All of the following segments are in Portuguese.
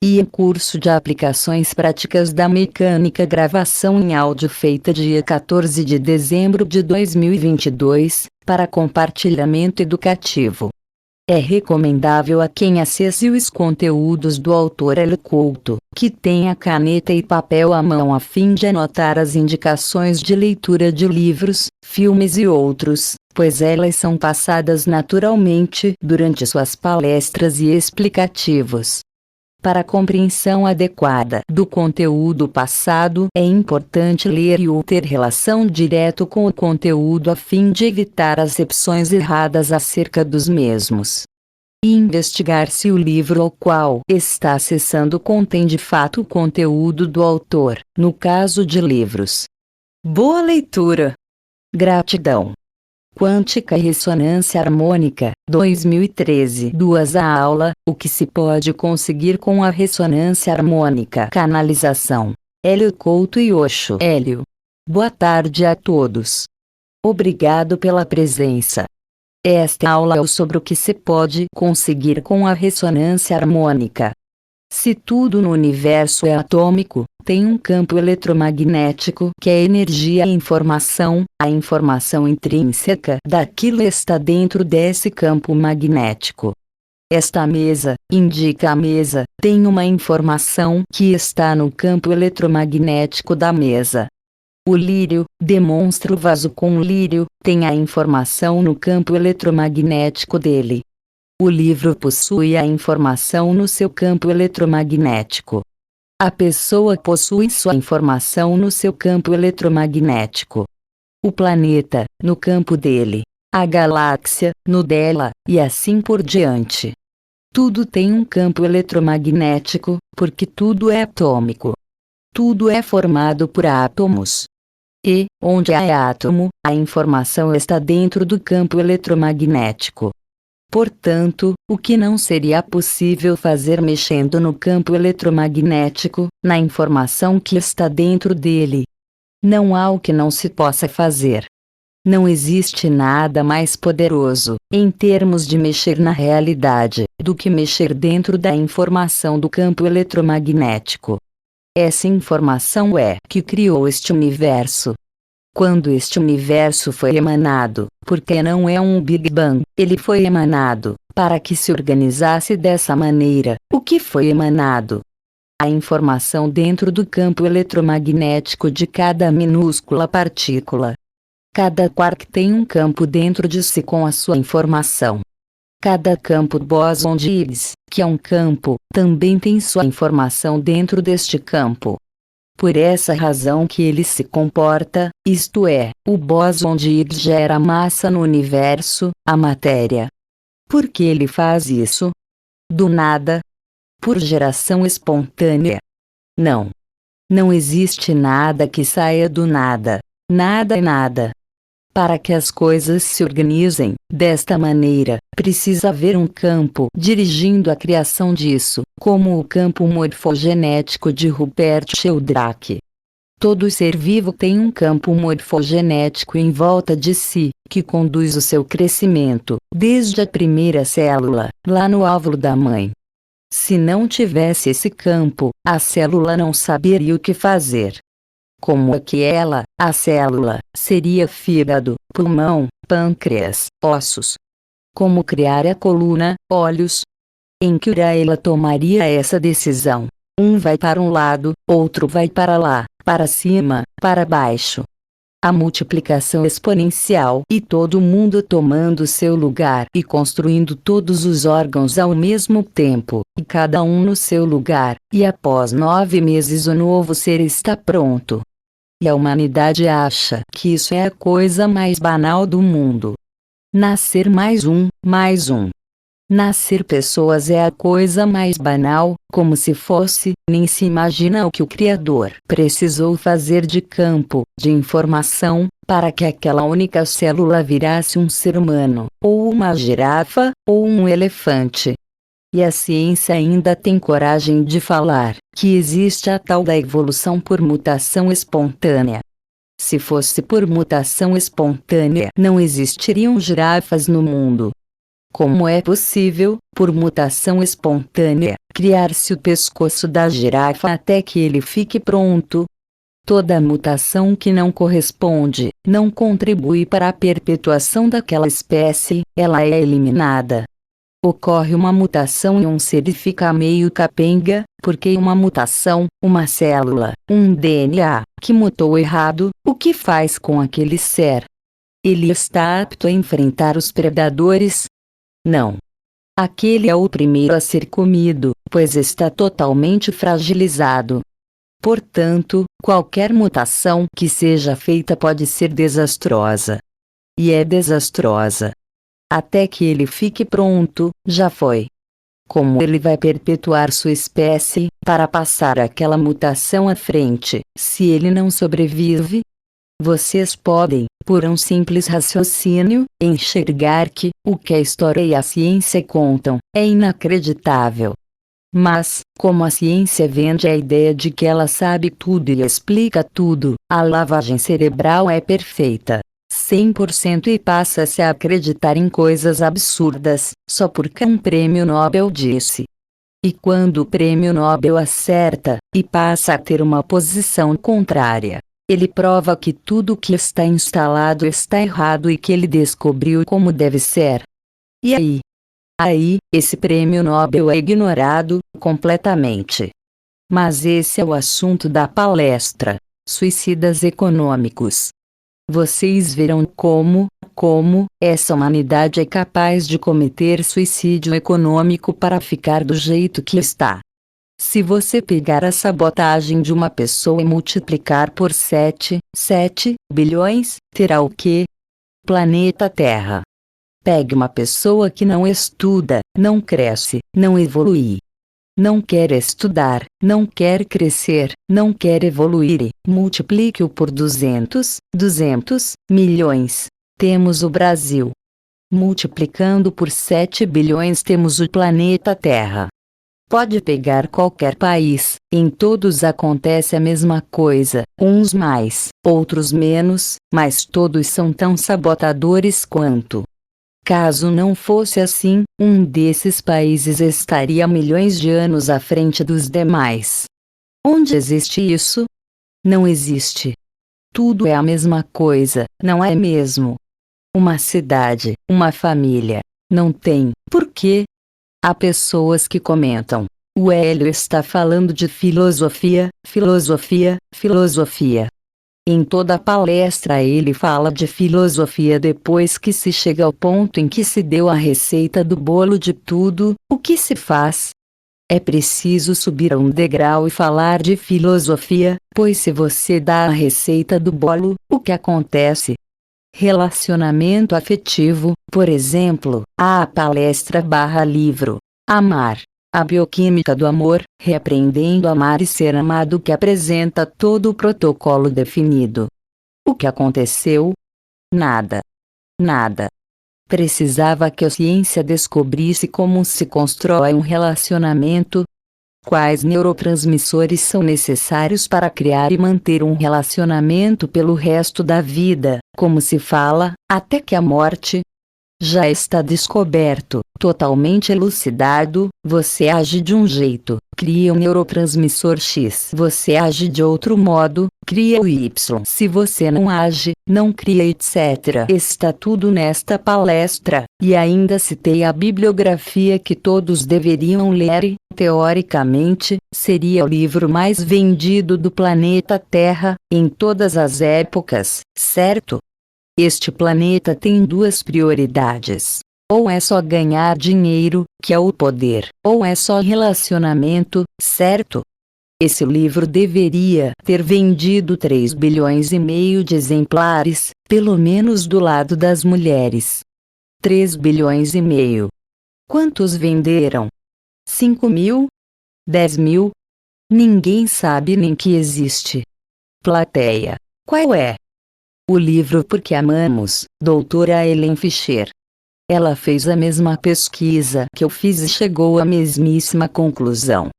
e curso de aplicações práticas da mecânica gravação em áudio feita dia 14 de dezembro de 2022, para compartilhamento educativo. É recomendável a quem acesse os conteúdos do autor Hélio Couto, que tenha caneta e papel à mão a fim de anotar as indicações de leitura de livros, filmes e outros, pois elas são passadas naturalmente durante suas palestras e explicativos. Para a compreensão adequada do conteúdo passado, é importante ler e ou ter relação direta com o conteúdo a fim de evitar acepções erradas acerca dos mesmos. E investigar se o livro ao qual está acessando contém de fato o conteúdo do autor, no caso de livros. Boa leitura! Gratidão! Quântica e Ressonância Harmônica, 2013. A aula, o que se pode conseguir com a ressonância harmônica. Canalização. Hélio Couto e Osho. Hélio. Boa tarde a todos. Obrigado pela presença. Esta aula é sobre o que se pode conseguir com a ressonância harmônica. Se tudo no universo é atômico, tem um campo eletromagnético que é energia e informação, a informação intrínseca daquilo está dentro desse campo magnético. Esta mesa, indica a mesa, tem uma informação que está no campo eletromagnético da mesa. O lírio, demonstra o vaso com lírio, tem a informação no campo eletromagnético dele. O livro possui a informação no seu campo eletromagnético. A pessoa possui sua informação no seu campo eletromagnético. O planeta, no campo dele. A galáxia, no dela, e assim por diante. Tudo tem um campo eletromagnético, porque tudo é atômico. Tudo é formado por átomos. E, onde há átomo, a informação está dentro do campo eletromagnético. Portanto, o que não seria possível fazer mexendo no campo eletromagnético, na informação que está dentro dele? Não há o que não se possa fazer. Não existe nada mais poderoso, em termos de mexer na realidade, do que mexer dentro da informação do campo eletromagnético. Essa informação é que criou este universo. Quando este universo foi emanado, porque não é um Big Bang, ele foi emanado, para que se organizasse dessa maneira. O que foi emanado? A informação dentro do campo eletromagnético de cada minúscula partícula. Cada quark tem um campo dentro de si com a sua informação. Cada campo bóson de Higgs, que é um campo, também tem sua informação dentro deste campo. Por essa razão que ele se comporta, isto é, o bóson de Higgs gera massa no universo, a matéria. Por que ele faz isso? Do nada? Por geração espontânea? Não. Não existe nada que saia do nada. Nada é nada. Para que as coisas se organizem desta maneira, precisa haver um campo dirigindo a criação disso, como o campo morfogenético de Rupert Sheldrake. Todo ser vivo tem um campo morfogenético em volta de si, que conduz o seu crescimento, desde a primeira célula, lá no óvulo da mãe. Se não tivesse esse campo, a célula não saberia o que fazer. Como é que ela, a célula, seria fígado, pulmão, pâncreas, ossos? Como criar a coluna, olhos? Em que hora ela tomaria essa decisão? Um vai para um lado, outro vai para lá, para cima, para baixo. A multiplicação exponencial e todo mundo tomando seu lugar e construindo todos os órgãos ao mesmo tempo, e cada um no seu lugar, e após 9 meses o novo ser está pronto. E a humanidade acha que isso é a coisa mais banal do mundo. Nascer mais um, mais um. Nascer pessoas é a coisa mais banal, como se fosse, nem se imagina o que o Criador precisou fazer de campo, de informação, para que aquela única célula virasse um ser humano, ou uma girafa, ou um elefante. E a ciência ainda tem coragem de falar que existe a tal da evolução por mutação espontânea. Se fosse por mutação espontânea, não existiriam girafas no mundo. Como é possível, por mutação espontânea, criar-se o pescoço da girafa até que ele fique pronto? Toda mutação que não corresponde, não contribui para a perpetuação daquela espécie, ela é eliminada. Ocorre uma mutação e um ser fica meio capenga, porque uma mutação, uma célula, um DNA, que mutou errado, o que faz com aquele ser? Ele está apto a enfrentar os predadores? Não. Aquele é o primeiro a ser comido, pois está totalmente fragilizado. Portanto, qualquer mutação que seja feita pode ser desastrosa. E é desastrosa. Até que ele fique pronto, já foi. Como ele vai perpetuar sua espécie, para passar aquela mutação à frente, se ele não sobrevive? Vocês podem, por um simples raciocínio, enxergar que, o que a história e a ciência contam, é inacreditável. Mas, como a ciência vende a ideia de que ela sabe tudo e explica tudo, a lavagem cerebral é perfeita. 100% e passa-se a acreditar em coisas absurdas, só porque um prêmio Nobel disse. E quando o prêmio Nobel acerta, e passa a ter uma posição contrária, ele prova que tudo o que está instalado está errado e que ele descobriu como deve ser. E aí? Aí, esse prêmio Nobel é ignorado, completamente. Mas esse é o assunto da palestra: suicidas econômicos. Vocês verão como essa humanidade é capaz de cometer suicídio econômico para ficar do jeito que está. Se você pegar a sabotagem de uma pessoa e multiplicar por 7 bilhões, terá o quê? Planeta Terra. Pegue uma pessoa que não estuda, não cresce, não evolui. Não quer estudar, não quer crescer, não quer evoluir e multiplique-o por 200 milhões. Temos o Brasil. Multiplicando por 7 bilhões temos o planeta Terra. Pode pegar qualquer país, em todos acontece a mesma coisa, uns mais, outros menos, mas todos são tão sabotadores quanto. Caso não fosse assim, um desses países estaria milhões de anos à frente dos demais. Onde existe isso? Não existe. Tudo é a mesma coisa, não é mesmo? Uma cidade, uma família. Não tem. Por quê? Há pessoas que comentam: o Hélio está falando de filosofia, filosofia, filosofia. Em toda a palestra ele fala de filosofia depois que se chega ao ponto em que se deu a receita do bolo de tudo, o que se faz? É preciso subir a um degrau e falar de filosofia, pois se você dá a receita do bolo, o que acontece? Relacionamento afetivo, por exemplo, há a palestra/livro, Amar. A bioquímica do amor, reaprendendo a amar e ser amado, que apresenta todo o protocolo definido. O que aconteceu? Nada. Nada. Precisava que a ciência descobrisse como se constrói um relacionamento. Quais neurotransmissores são necessários para criar e manter um relacionamento pelo resto da vida, como se fala, até que a morte? Já está descoberto, totalmente elucidado. Você age de um jeito, cria um neurotransmissor X. Você age de outro modo, cria o Y. Se você não age, não cria, etc. Está tudo nesta palestra, e ainda citei a bibliografia que todos deveriam ler e, teoricamente, seria o livro mais vendido do planeta Terra, em todas as épocas, certo? Este planeta tem duas prioridades. Ou é só ganhar dinheiro, que é o poder, ou é só relacionamento, certo? Esse livro deveria ter vendido 3 bilhões e meio de exemplares, pelo menos do lado das mulheres. 3 bilhões e meio. Quantos venderam? 5 mil? 10 mil? Ninguém sabe nem que existe. Plateia. Qual é? O livro Porque Amamos, doutora Helen Fischer. Ela fez a mesma pesquisa que eu fiz e chegou à mesmíssima conclusão.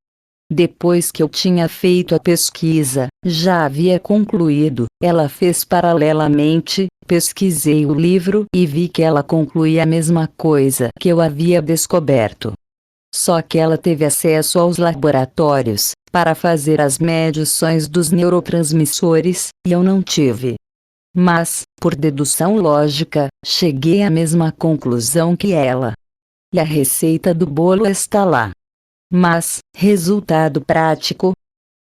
Depois que eu tinha feito a pesquisa, já havia concluído, ela fez paralelamente, pesquisei o livro e vi que ela concluía a mesma coisa que eu havia descoberto. Só que ela teve acesso aos laboratórios, para fazer as medições dos neurotransmissores, e eu não tive. Mas, por dedução lógica, cheguei à mesma conclusão que ela. E a receita do bolo está lá. Mas, resultado prático?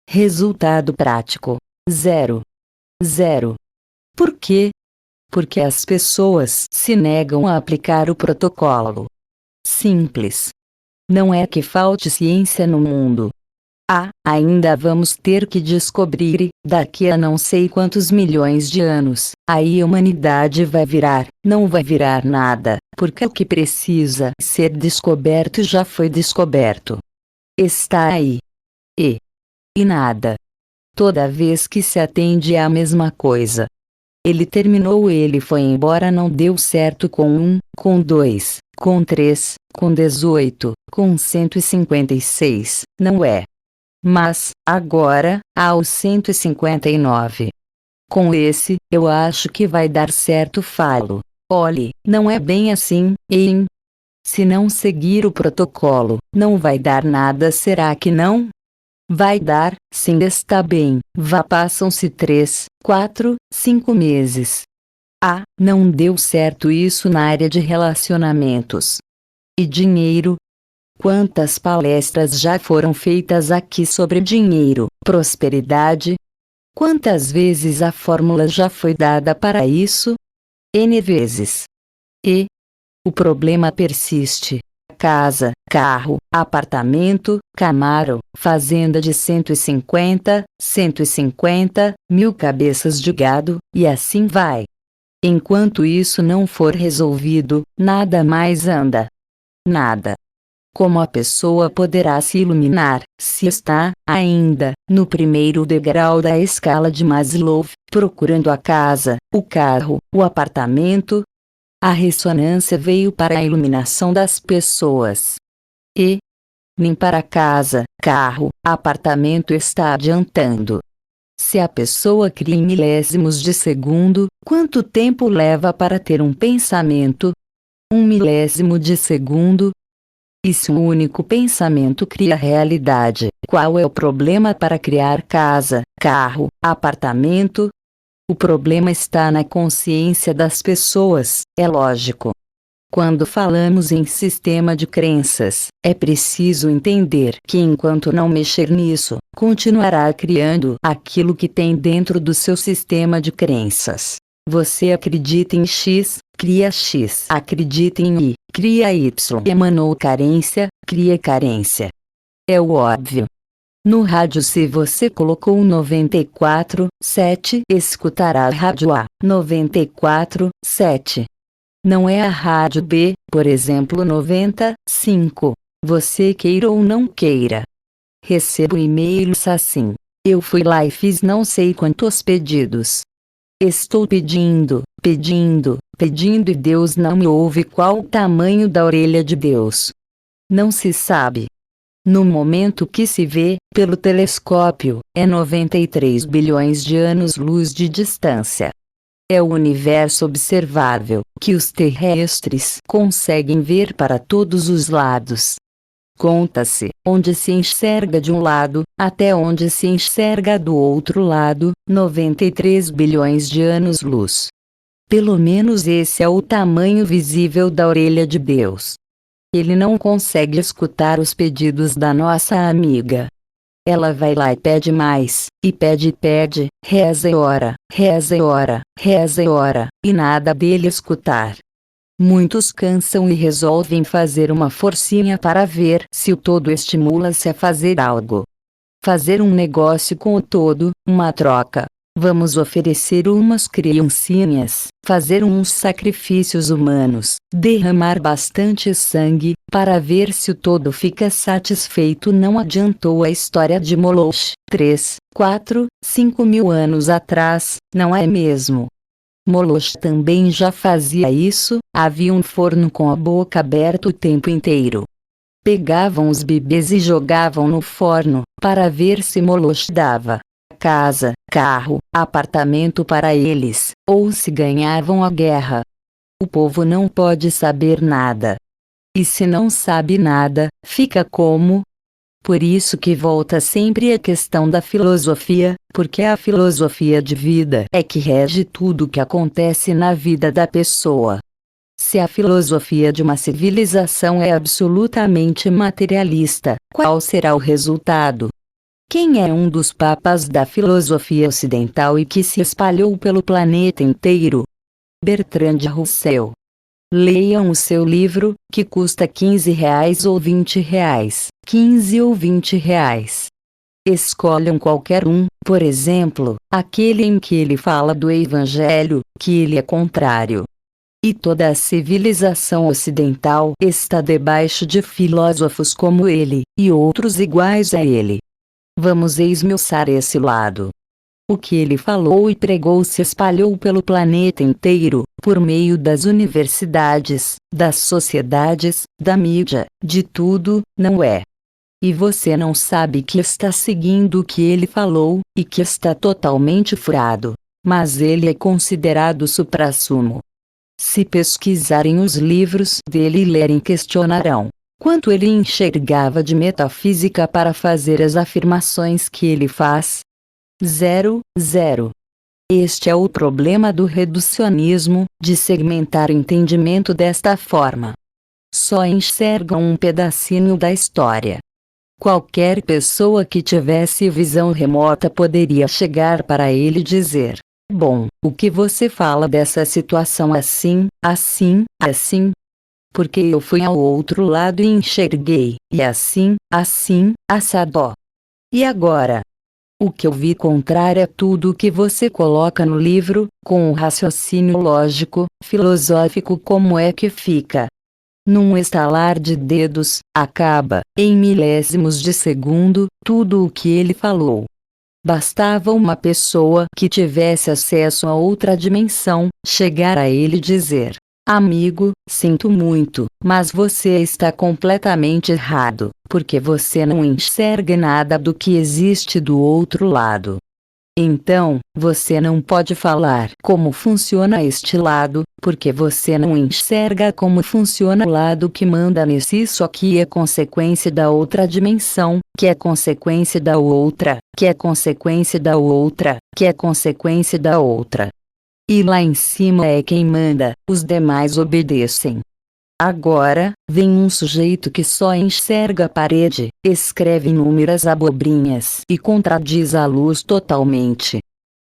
Resultado prático: zero. Zero. Por quê? Porque as pessoas se negam a aplicar o protocolo. Simples. Não é que falte ciência no mundo. Ainda vamos ter que descobrir, daqui a não sei quantos milhões de anos, aí a humanidade vai virar, não vai virar nada, porque o que precisa ser descoberto já foi descoberto. Está aí. E nada. Toda vez que se atende é a mesma coisa. Ele terminou, ele foi embora, não deu certo com 1, com 2, com 3, com 18, com 156, não é? Mas, agora, há o 159. Com esse, eu acho que vai dar certo, falo. Olhe, não é bem assim, hein? Se não seguir o protocolo, não vai dar nada, será que não? Vai dar, sim, está bem, vá, passam-se 3, 4, 5 meses. Não deu certo isso na área de relacionamentos. E dinheiro? Quantas palestras já foram feitas aqui sobre dinheiro, prosperidade? Quantas vezes a fórmula já foi dada para isso? N vezes. E o problema persiste. Casa, carro, apartamento, Camaro, fazenda de 150 mil cabeças de gado, e assim vai. Enquanto isso não for resolvido, nada mais anda. Nada. Como a pessoa poderá se iluminar, se está, ainda, no primeiro degrau da escala de Maslow, procurando a casa, o carro, o apartamento? A ressonância veio para a iluminação das pessoas. E nem para casa, carro, apartamento está adiantando. Se a pessoa cria em milésimos de segundo, quanto tempo leva para ter um pensamento? 1 milésimo de segundo? E se um único pensamento cria realidade, qual é o problema para criar casa, carro, apartamento? O problema está na consciência das pessoas, é lógico. Quando falamos em sistema de crenças, é preciso entender que enquanto não mexer nisso, continuará criando aquilo que tem dentro do seu sistema de crenças. Você acredita em X, cria X. Acredita em Y, cria Y. Emanou carência, cria carência. É o óbvio. No rádio, se você colocou 94,7, escutará a rádio A, 94,7. Não é a rádio B, por exemplo, 95. Você queira ou não queira. Recebo e-mails assim. Eu fui lá e fiz não sei quantos pedidos. Estou pedindo, pedindo, pedindo e Deus não me ouve. Qual o tamanho da orelha de Deus? Não se sabe. No momento que se vê, pelo telescópio, é 93 bilhões de anos-luz de distância. É o universo observável, que os terrestres conseguem ver para todos os lados. Conta-se, onde se enxerga de um lado, até onde se enxerga do outro lado, 93 bilhões de anos-luz. Pelo menos esse é o tamanho visível da orelha de Deus. Ele não consegue escutar os pedidos da nossa amiga. Ela vai lá e pede mais, e pede, reza e ora, reza e ora, reza e ora, e nada dele escutar. Muitos cansam e resolvem fazer uma forcinha para ver se o todo estimula-se a fazer algo. Fazer um negócio com o todo, uma troca. Vamos oferecer umas criancinhas, fazer uns sacrifícios humanos, derramar bastante sangue, para ver se o todo fica satisfeito. Não adiantou a história de Moloch, 3, 4, 5 mil anos atrás, não é mesmo? Moloch também já fazia isso, havia um forno com a boca aberta o tempo inteiro. Pegavam os bebês e jogavam no forno, para ver se Moloch dava casa, carro, apartamento para eles, ou se ganhavam a guerra. O povo não pode saber nada. E se não sabe nada, fica como? Por isso que volta sempre a questão da filosofia, porque a filosofia de vida é que rege tudo o que acontece na vida da pessoa. Se a filosofia de uma civilização é absolutamente materialista, qual será o resultado? Quem é um dos papas da filosofia ocidental e que se espalhou pelo planeta inteiro? Bertrand Russell. Leiam o seu livro, que custa R$ 15 ou R$ 20, 15 ou R$ 20. Escolham qualquer um, por exemplo, aquele em que ele fala do Evangelho, que ele é contrário. E toda a civilização ocidental está debaixo de filósofos como ele, e outros iguais a ele. Vamos esmiuçar esse lado. O que ele falou e pregou se espalhou pelo planeta inteiro, por meio das universidades, das sociedades, da mídia, de tudo, não é? E você não sabe que está seguindo o que ele falou, e que está totalmente furado. Mas ele é considerado suprassumo. Se pesquisarem os livros dele e lerem, questionarão quanto ele enxergava de metafísica para fazer as afirmações que ele faz. 0. Este é o problema do reducionismo, de segmentar o entendimento desta forma. Só enxergam um pedacinho da história. Qualquer pessoa que tivesse visão remota poderia chegar para ele e dizer: bom, o que você fala dessa situação assim, assim, assim? Porque eu fui ao outro lado e enxerguei, e assim, assado. E agora? O que eu vi contrário a tudo o que você coloca no livro, com o raciocínio lógico, filosófico, como é que fica? Num estalar de dedos, acaba, em milésimos de segundo, tudo o que ele falou. Bastava uma pessoa que tivesse acesso a outra dimensão, chegar a ele e dizer: amigo, sinto muito, mas você está completamente errado, porque você não enxerga nada do que existe do outro lado. Então, você não pode falar como funciona este lado, porque você não enxerga como funciona o lado que manda nesse. Isso aqui é consequência da outra dimensão, que é consequência da outra, que é consequência da outra, que é consequência da outra. E lá em cima é quem manda, os demais obedecem. Agora, vem um sujeito que só enxerga a parede, escreve inúmeras abobrinhas e contradiz a luz totalmente.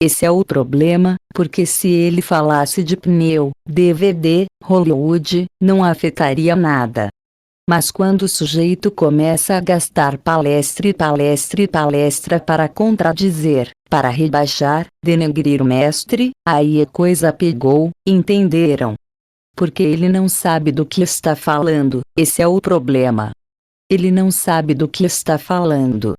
Esse é o problema, porque se ele falasse de pneu, DVD, Hollywood, não afetaria nada. Mas quando o sujeito começa a gastar palestra e palestra e palestra para contradizer, para rebaixar, denegrir o mestre, aí a coisa pegou, entenderam? Porque ele não sabe do que está falando, esse é o problema. Ele não sabe do que está falando.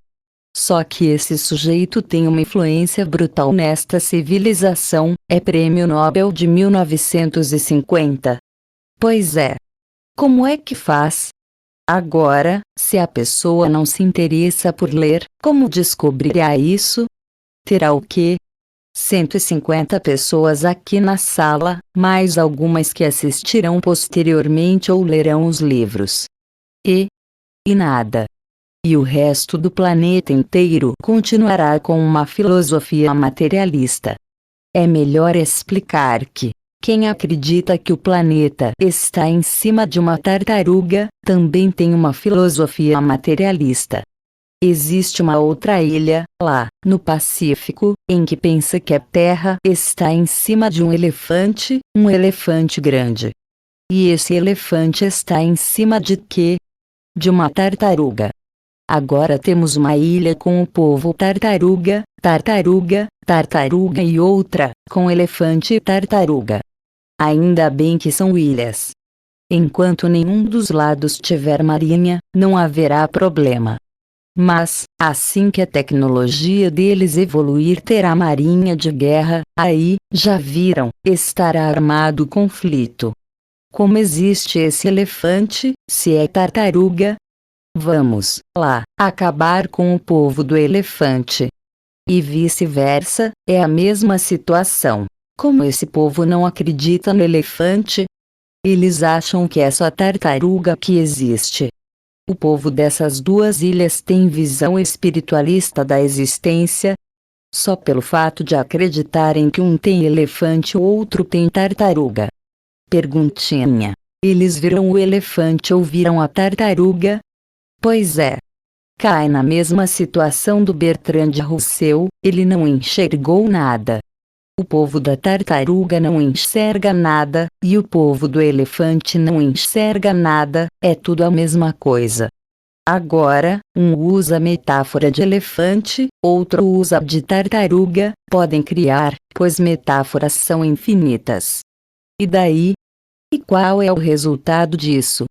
Só que esse sujeito tem uma influência brutal nesta civilização, é Prêmio Nobel de 1950. Pois é. Como é que faz? Agora, se a pessoa não se interessa por ler, como descobrirá isso? Terá o quê? 150 pessoas aqui na sala, mais algumas que assistirão posteriormente ou lerão os livros. E nada. E o resto do planeta inteiro continuará com uma filosofia materialista. É melhor explicar que quem acredita que o planeta está em cima de uma tartaruga, também tem uma filosofia materialista. Existe uma outra ilha, lá, no Pacífico, em que pensa que a Terra está em cima de um elefante grande. E esse elefante está em cima de quê? De uma tartaruga. Agora temos uma ilha com o povo tartaruga, tartaruga e outra, com elefante e tartaruga. Ainda bem que são ilhas. Enquanto nenhum dos lados tiver marinha, não haverá problema. Mas, assim que a tecnologia deles evoluir terá marinha de guerra, aí, já viram, estará armado o conflito. Como existe esse elefante, se é tartaruga? Vamos lá acabar com o povo do elefante. E vice-versa, é a mesma situação. Como esse povo não acredita no elefante, eles acham que é só tartaruga que existe. O povo dessas duas ilhas tem visão espiritualista da existência, só pelo fato de acreditarem que um tem elefante e o outro tem tartaruga. Perguntinha: eles viram o elefante ou viram a tartaruga? Pois é. Cai na mesma situação do Bertrand Russell, ele não enxergou nada. O povo da tartaruga não enxerga nada, e o povo do elefante não enxerga nada, é tudo a mesma coisa. Agora, um usa a metáfora de elefante, outro usa de tartaruga, podem criar, pois metáforas são infinitas. E daí? E qual é o resultado disso?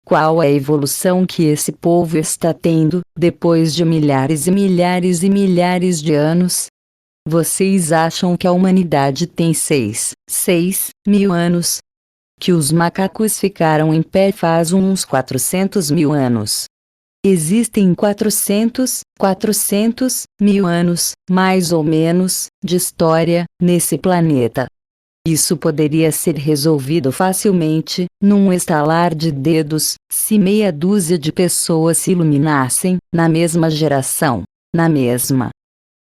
Qual é a evolução que esse povo está tendo, depois de milhares e milhares e milhares de anos? Vocês acham que a humanidade tem 6 mil anos? Que os macacos ficaram em pé faz uns 400 mil anos. Existem 400 mil anos, mais ou menos, de história, nesse planeta. Isso poderia ser resolvido facilmente, num estalar de dedos, se meia dúzia de pessoas se iluminassem, na mesma geração. Na mesma.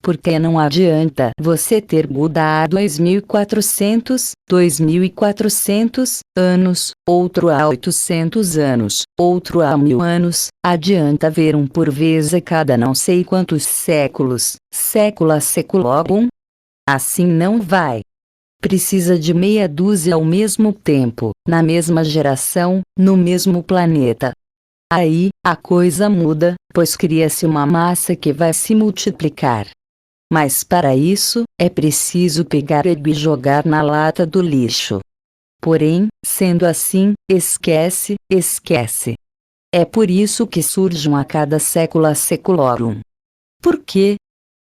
Porque não adianta você ter Buda há 2400, 2400 anos, outro há 800 anos, outro há 1000 anos, adianta ver um por vez a cada não sei quantos séculos, sécula seculogum? Assim não vai. Precisa de meia dúzia ao mesmo tempo, na mesma geração, no mesmo planeta. Aí, a coisa muda, pois cria-se uma massa que vai se multiplicar. Mas para isso, é preciso pegar ego e jogar na lata do lixo. Porém, sendo assim, esquece. É por isso que surgem a cada sécula seculorum. Por quê?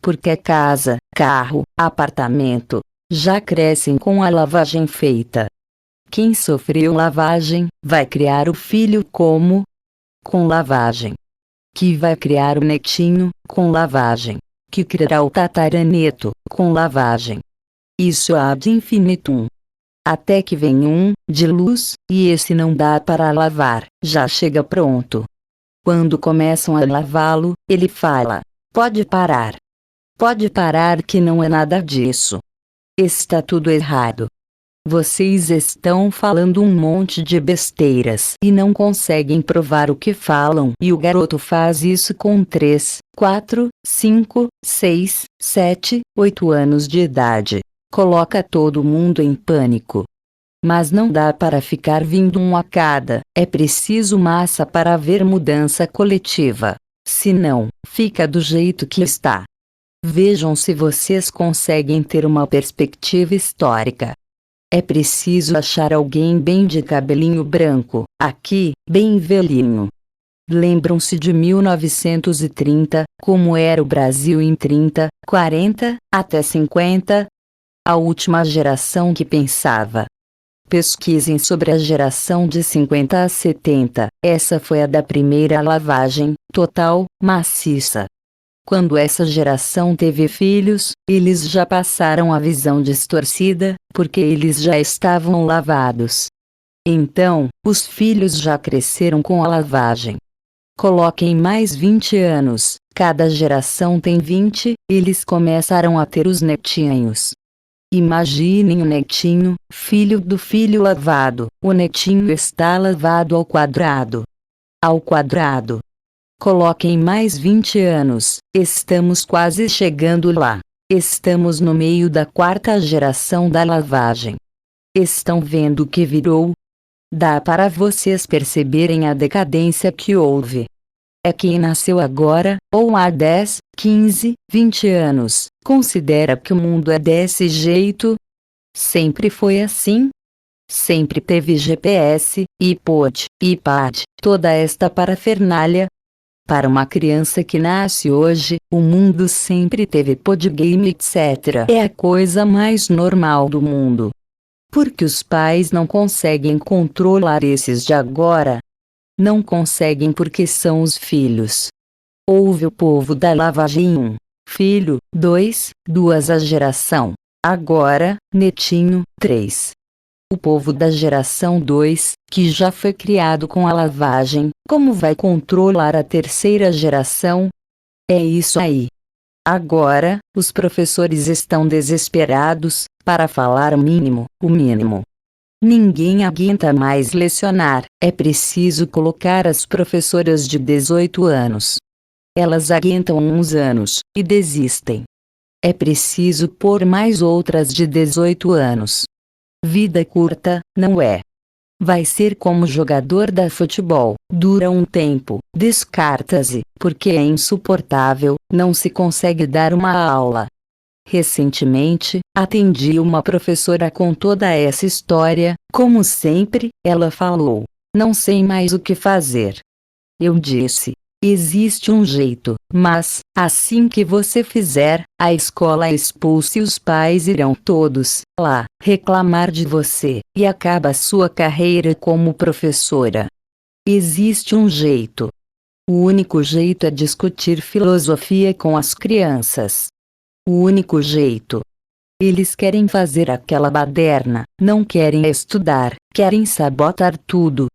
Porque casa, carro, apartamento, já crescem com a lavagem feita. Quem sofreu lavagem, vai criar o filho como? Com lavagem. Que vai criar o netinho, com lavagem. Que criará o tataraneto, com lavagem. Isso ad infinitum. Até que vem um, de luz, e esse não dá para lavar, já chega pronto. Quando começam a lavá-lo, ele fala: pode parar. Pode parar que não é nada disso. Está tudo errado. Vocês estão falando um monte de besteiras e não conseguem provar o que falam. E o garoto faz isso com 3, 4, 5, 6, 7, 8 anos de idade. Coloca todo mundo em pânico. Mas não dá para ficar vindo um a cada, é preciso massa para haver mudança coletiva. Senão, fica do jeito que está. Vejam se vocês conseguem ter uma perspectiva histórica. É preciso achar alguém bem de cabelinho branco, aqui, bem velhinho. Lembram-se de 1930, como era o Brasil em 30, 40, até 50? A última geração que pensava. Pesquisem sobre a geração de 50 a 70, essa foi a da primeira lavagem, total, maciça. Quando essa geração teve filhos, eles já passaram a visão distorcida, porque eles já estavam lavados. Então, os filhos já cresceram com a lavagem. Coloquem mais 20 anos, cada geração tem 20, eles começaram a ter os netinhos. Imaginem o netinho, filho do filho lavado, o netinho está lavado ao quadrado. Ao quadrado. Coloquem mais 20 anos, estamos quase chegando lá. Estamos no meio da quarta geração da lavagem. Estão vendo o que virou? Dá para vocês perceberem a decadência que houve. É quem nasceu agora, ou há 10, 15, 20 anos, considera que o mundo é desse jeito? Sempre foi assim? Sempre teve GPS, iPod, iPad, toda esta parafernália? Para uma criança que nasce hoje, o mundo sempre teve podgame etc. É a coisa mais normal do mundo. Porque os pais não conseguem controlar esses de agora. Não conseguem porque são os filhos. Houve o povo da lavagem 1. Filho, 2, duas a geração. Agora, netinho, 3. O povo da geração 2, que já foi criado com a lavagem, como vai controlar a terceira geração? É isso aí. Agora, os professores estão desesperados, para falar o mínimo, o mínimo. Ninguém aguenta mais lecionar, é preciso colocar as professoras de 18 anos. Elas aguentam uns anos, e desistem. É preciso pôr mais outras de 18 anos. Vida curta, não é? Vai ser como jogador da futebol, dura um tempo, descarta-se, porque é insuportável, não se consegue dar uma aula. Recentemente, atendi uma professora com toda essa história, como sempre, ela falou: não sei mais o que fazer. Eu disse: existe um jeito, mas, assim que você fizer, a escola expulsa e os pais irão todos lá reclamar de você, e acaba a sua carreira como professora. Existe um jeito. O único jeito é discutir filosofia com as crianças. O único jeito. Eles querem fazer aquela baderna, não querem estudar, querem sabotar tudo.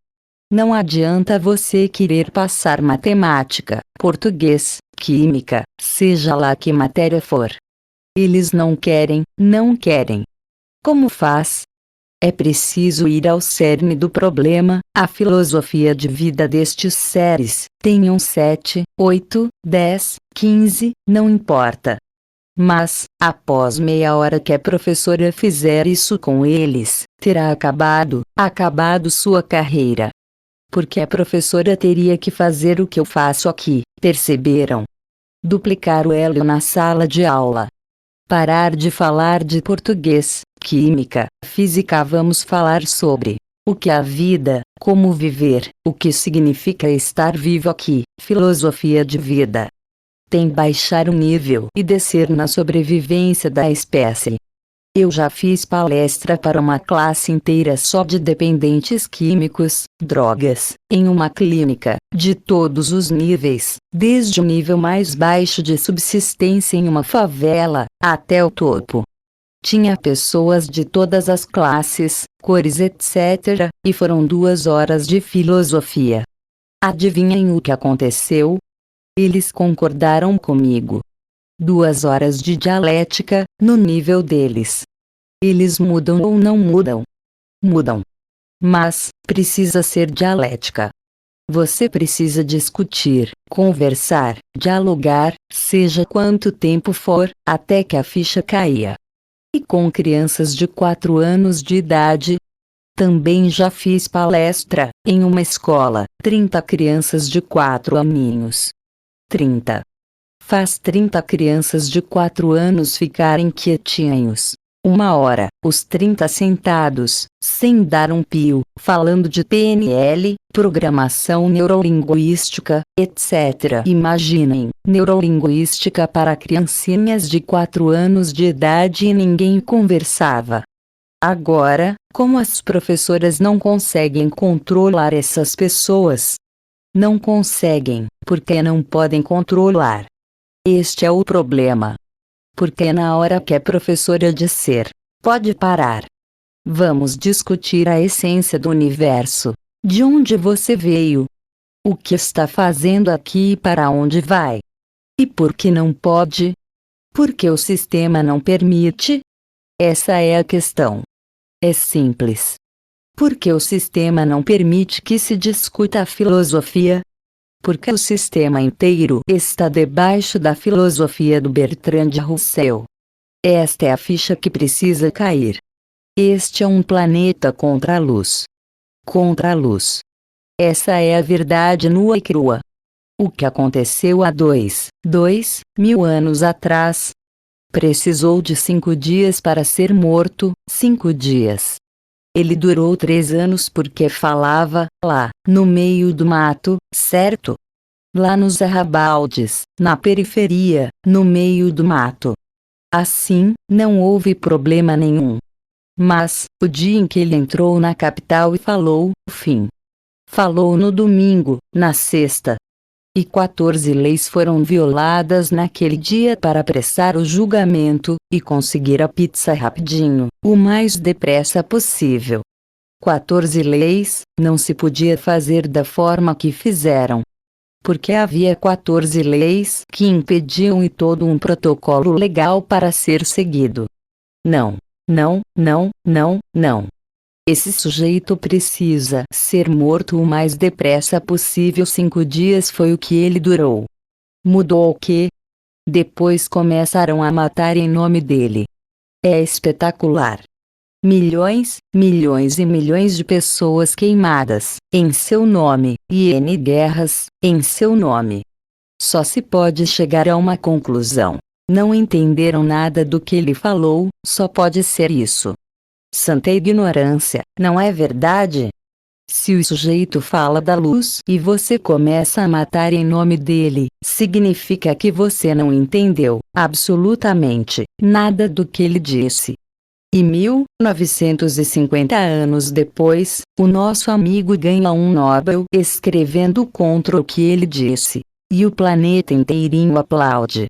Não adianta você querer passar matemática, português, química, seja lá que matéria for. Eles não querem, não querem. Como faz? É preciso ir ao cerne do problema, a filosofia de vida destes seres. Tenham 7, 8, 10, 15, não importa. Mas, após meia hora que a professora fizer isso com eles, terá acabado sua carreira. Porque a professora teria que fazer o que eu faço aqui, perceberam? Duplicar o elo na sala de aula. Parar de falar de português, química, física. Vamos falar sobre o que é a vida, como viver, o que significa estar vivo aqui, filosofia de vida. Tem baixar o nível e descer na sobrevivência da espécie. Eu já fiz palestra para uma classe inteira só de dependentes químicos, drogas, em uma clínica, de todos os níveis, desde o nível mais baixo de subsistência em uma favela, até o topo. Tinha pessoas de todas as classes, cores etc., e foram 2 horas de filosofia. Adivinhem o que aconteceu? Eles concordaram comigo. 2 horas de dialética, no nível deles. Eles mudam ou não mudam? Mudam. Mas, precisa ser dialética. Você precisa discutir, conversar, dialogar, seja quanto tempo for, até que a ficha caia. E com crianças de 4 anos de idade? Também já fiz palestra, em uma escola, 30 crianças de 4 aninhos. 30. Faz 30 crianças de 4 anos ficarem quietinhos. 1 hora, os 30 sentados, sem dar um pio, falando de PNL, programação neurolinguística, etc. Imaginem, neurolinguística para criancinhas de 4 anos de idade e ninguém conversava. Agora, como as professoras não conseguem controlar essas pessoas? Não conseguem, porque não podem controlar. Este é o problema. Porque na hora que a professora disser, pode parar. Vamos discutir a essência do universo. De onde você veio? O que está fazendo aqui e para onde vai? E por que não pode? Porque o sistema não permite? Essa é a questão. É simples. Porque o sistema não permite que se discuta a filosofia? Porque o sistema inteiro está debaixo da filosofia do Bertrand Russell. Esta é a ficha que precisa cair. Este é um planeta contra a luz. Contra a luz. Essa é a verdade nua e crua. O que aconteceu há 2.000 anos atrás? Precisou de 5 dias para ser morto, 5 dias. Ele durou 3 anos porque falava, lá, no meio do mato, certo? Lá nos arrabaldes, na periferia, no meio do mato. Assim, não houve problema nenhum. Mas, o dia em que ele entrou na capital e falou, fim. falou no domingo, na sexta. E 14 leis foram violadas naquele dia para apressar o julgamento, e conseguir a pizza rapidinho, o mais depressa possível. 14 leis, não se podia fazer da forma que fizeram. Porque havia 14 leis que impediam e todo um protocolo legal para ser seguido. Não, não, não, não, não. Esse sujeito precisa ser morto o mais depressa possível. 5 dias foi o que ele durou. Mudou o quê? Depois começaram a matar em nome dele. É espetacular. Milhões, milhões e milhões de pessoas queimadas, em seu nome, e N guerras, em seu nome. Só se pode chegar a uma conclusão. Não entenderam nada do que ele falou, só pode ser isso. Santa ignorância, não é verdade? Se o sujeito fala da luz e você começa a matar em nome dele, significa que você não entendeu, absolutamente, nada do que ele disse. E 1950 anos depois, o nosso amigo ganha um Nobel escrevendo contra o que ele disse. E o planeta inteirinho aplaude.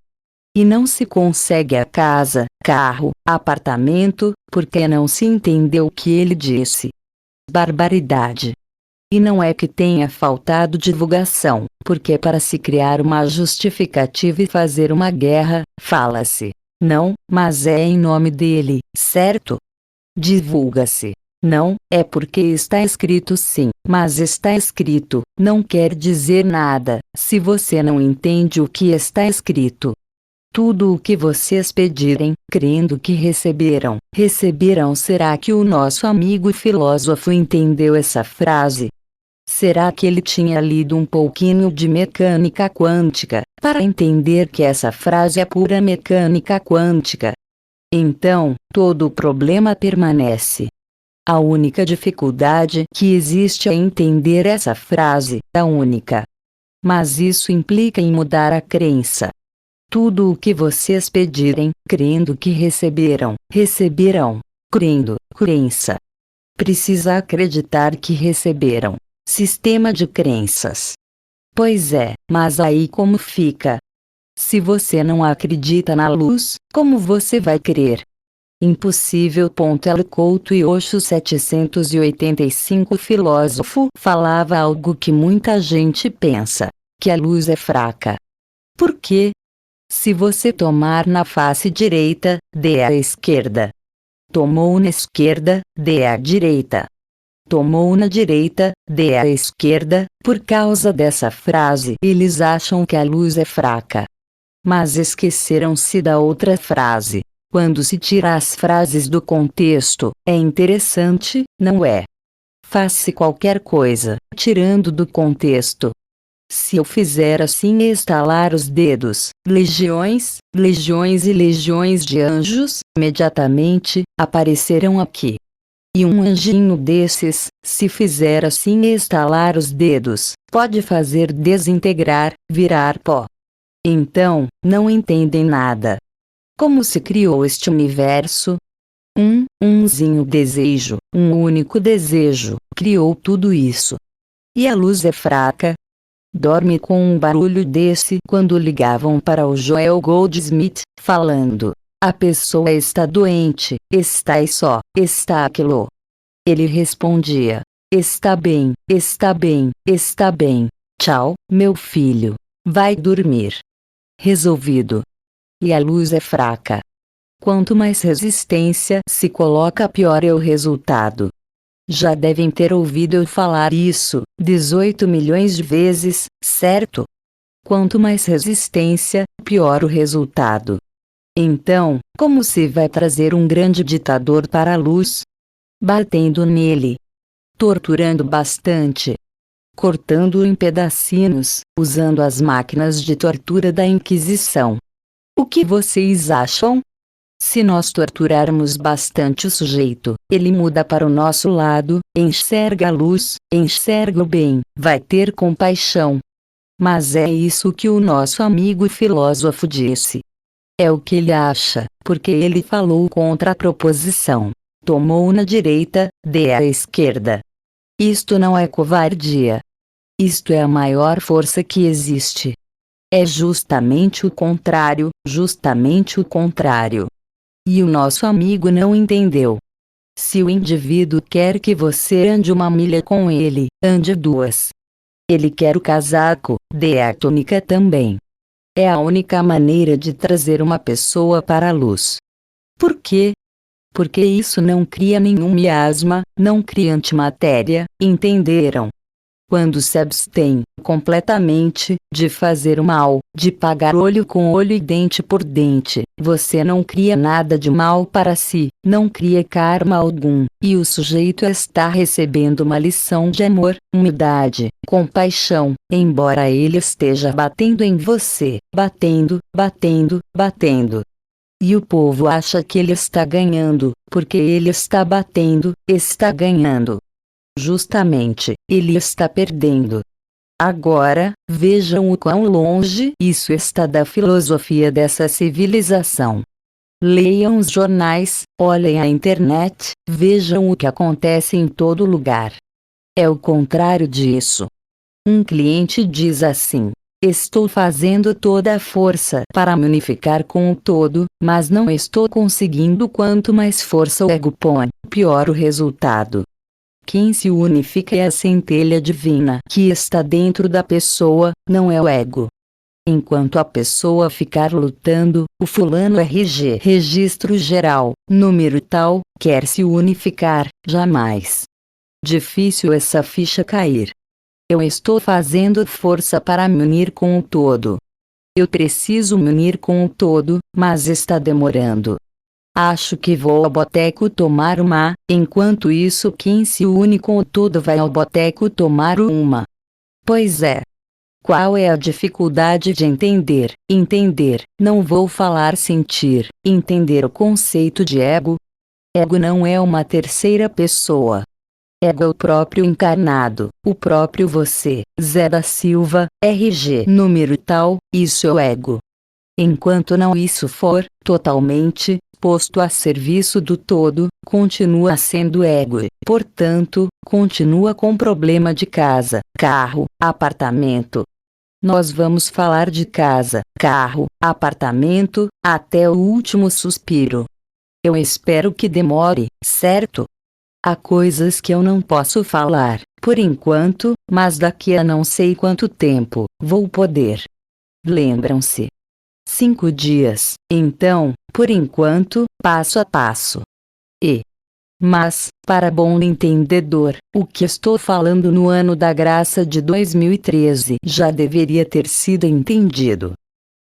E não se consegue a casa, carro, apartamento, porque não se entendeu o que ele disse. Barbaridade. E não é que tenha faltado divulgação, porque para se criar uma justificativa e fazer uma guerra, fala-se. Não, mas é em nome dele, certo? Divulga-se. Não, é porque está escrito sim, mas está escrito, não quer dizer nada, se você não entende o que está escrito. Tudo o que vocês pedirem, crendo que receberão, receberão. Será que o nosso amigo filósofo entendeu essa frase? Será que ele tinha lido um pouquinho de mecânica quântica, para entender que essa frase é pura mecânica quântica? Então, todo o problema permanece. A única dificuldade que existe é entender essa frase, a única. Mas isso implica em mudar a crença. Tudo o que vocês pedirem, crendo que receberão, receberão. Crendo, crença. Precisa acreditar que receberam. Sistema de crenças. Pois é, mas aí como fica? Se você não acredita na luz, como você vai crer? Impossível. L. Couto e Osho 785. O filósofo falava algo que muita gente pensa, que a luz é fraca. Por quê? Se você tomar na face direita, dê à esquerda. Tomou na esquerda, dê à direita. Tomou na direita, dê à esquerda. Por causa dessa frase, eles acham que a luz é fraca. Mas esqueceram-se da outra frase. Quando se tira as frases do contexto, é interessante, não é? Faz-se qualquer coisa, tirando do contexto. Se eu fizer assim e estalar os dedos, legiões, legiões e legiões de anjos, imediatamente, aparecerão aqui. E um anjinho desses, se fizer assim e estalar os dedos, pode fazer desintegrar, virar pó. Então, não entendem nada. Como se criou este universo? Umzinho desejo, um único desejo, criou tudo isso. E a luz é fraca? Dorme com um barulho desse quando ligavam para o Joel Goldsmith, falando: a pessoa está doente, está só, está aquilo. Ele respondia: está bem, está bem, está bem, tchau, meu filho. Vai dormir. Resolvido. E a luz é fraca. Quanto mais resistência se coloca, pior é o resultado. Já devem ter ouvido eu falar isso 18 milhões de vezes, certo? Quanto mais resistência, pior o resultado. Então, como se vai trazer um grande ditador para a luz? Batendo nele. Torturando bastante. Cortando-o em pedacinhos, usando as máquinas de tortura da Inquisição. O que vocês acham? Se nós torturarmos bastante o sujeito, ele muda para o nosso lado, enxerga a luz, enxerga o bem, vai ter compaixão. Mas é isso que o nosso amigo filósofo disse. É o que ele acha, porque ele falou contra a proposição. Tomou na direita, dê à esquerda. Isto não é covardia. Isto é a maior força que existe. É justamente o contrário, justamente o contrário. E o nosso amigo não entendeu. Se o indivíduo quer que você ande 1 milha com ele, ande 2. Ele quer o casaco, dê a túnica também. É a única maneira de trazer uma pessoa para a luz. Por quê? Porque isso não cria nenhum miasma, não cria antimatéria, entenderam? Quando se abstém, completamente, de fazer o mal, de pagar olho com olho e dente por dente, você não cria nada de mal para si, não cria karma algum, e o sujeito está recebendo uma lição de amor, humildade, compaixão, embora ele esteja batendo em você, batendo, batendo, batendo. E o povo acha que ele está ganhando, porque ele está batendo, está ganhando. Justamente, ele está perdendo. Agora, vejam o quão longe isso está da filosofia dessa civilização. Leiam os jornais, olhem a internet, vejam o que acontece em todo lugar. É o contrário disso. Um cliente diz assim: estou fazendo toda a força para me unificar com o todo, mas não estou conseguindo. Quanto mais força o ego põe, pior o resultado. Quem se unifica é a centelha divina que está dentro da pessoa, não é o ego. Enquanto a pessoa ficar lutando, o fulano RG, registro geral, número tal, quer se unificar, jamais. Difícil essa ficha cair. Eu estou fazendo força para me unir com o todo. Eu preciso me unir com o todo, mas está demorando. Acho que vou ao boteco tomar uma, enquanto isso quem se une com o todo vai ao boteco tomar uma. Pois é. Qual é a dificuldade de entender? Entender, não vou falar sentir, entender o conceito de ego? Ego não é uma terceira pessoa. Ego é o próprio encarnado, o próprio você, Zé da Silva, RG número tal, isso é o ego. Enquanto não isso for, totalmente, posto a serviço do todo, continua sendo ego e, portanto, continua com problema de casa, carro, apartamento. Nós vamos falar de casa, carro, apartamento, até o último suspiro. Eu espero que demore, certo? Há coisas que eu não posso falar, por enquanto, mas daqui a não sei quanto tempo, vou poder. Lembram-se? 5 dias, então, por enquanto, passo a passo. Mas, para bom entendedor, o que estou falando no ano da graça de 2013 já deveria ter sido entendido.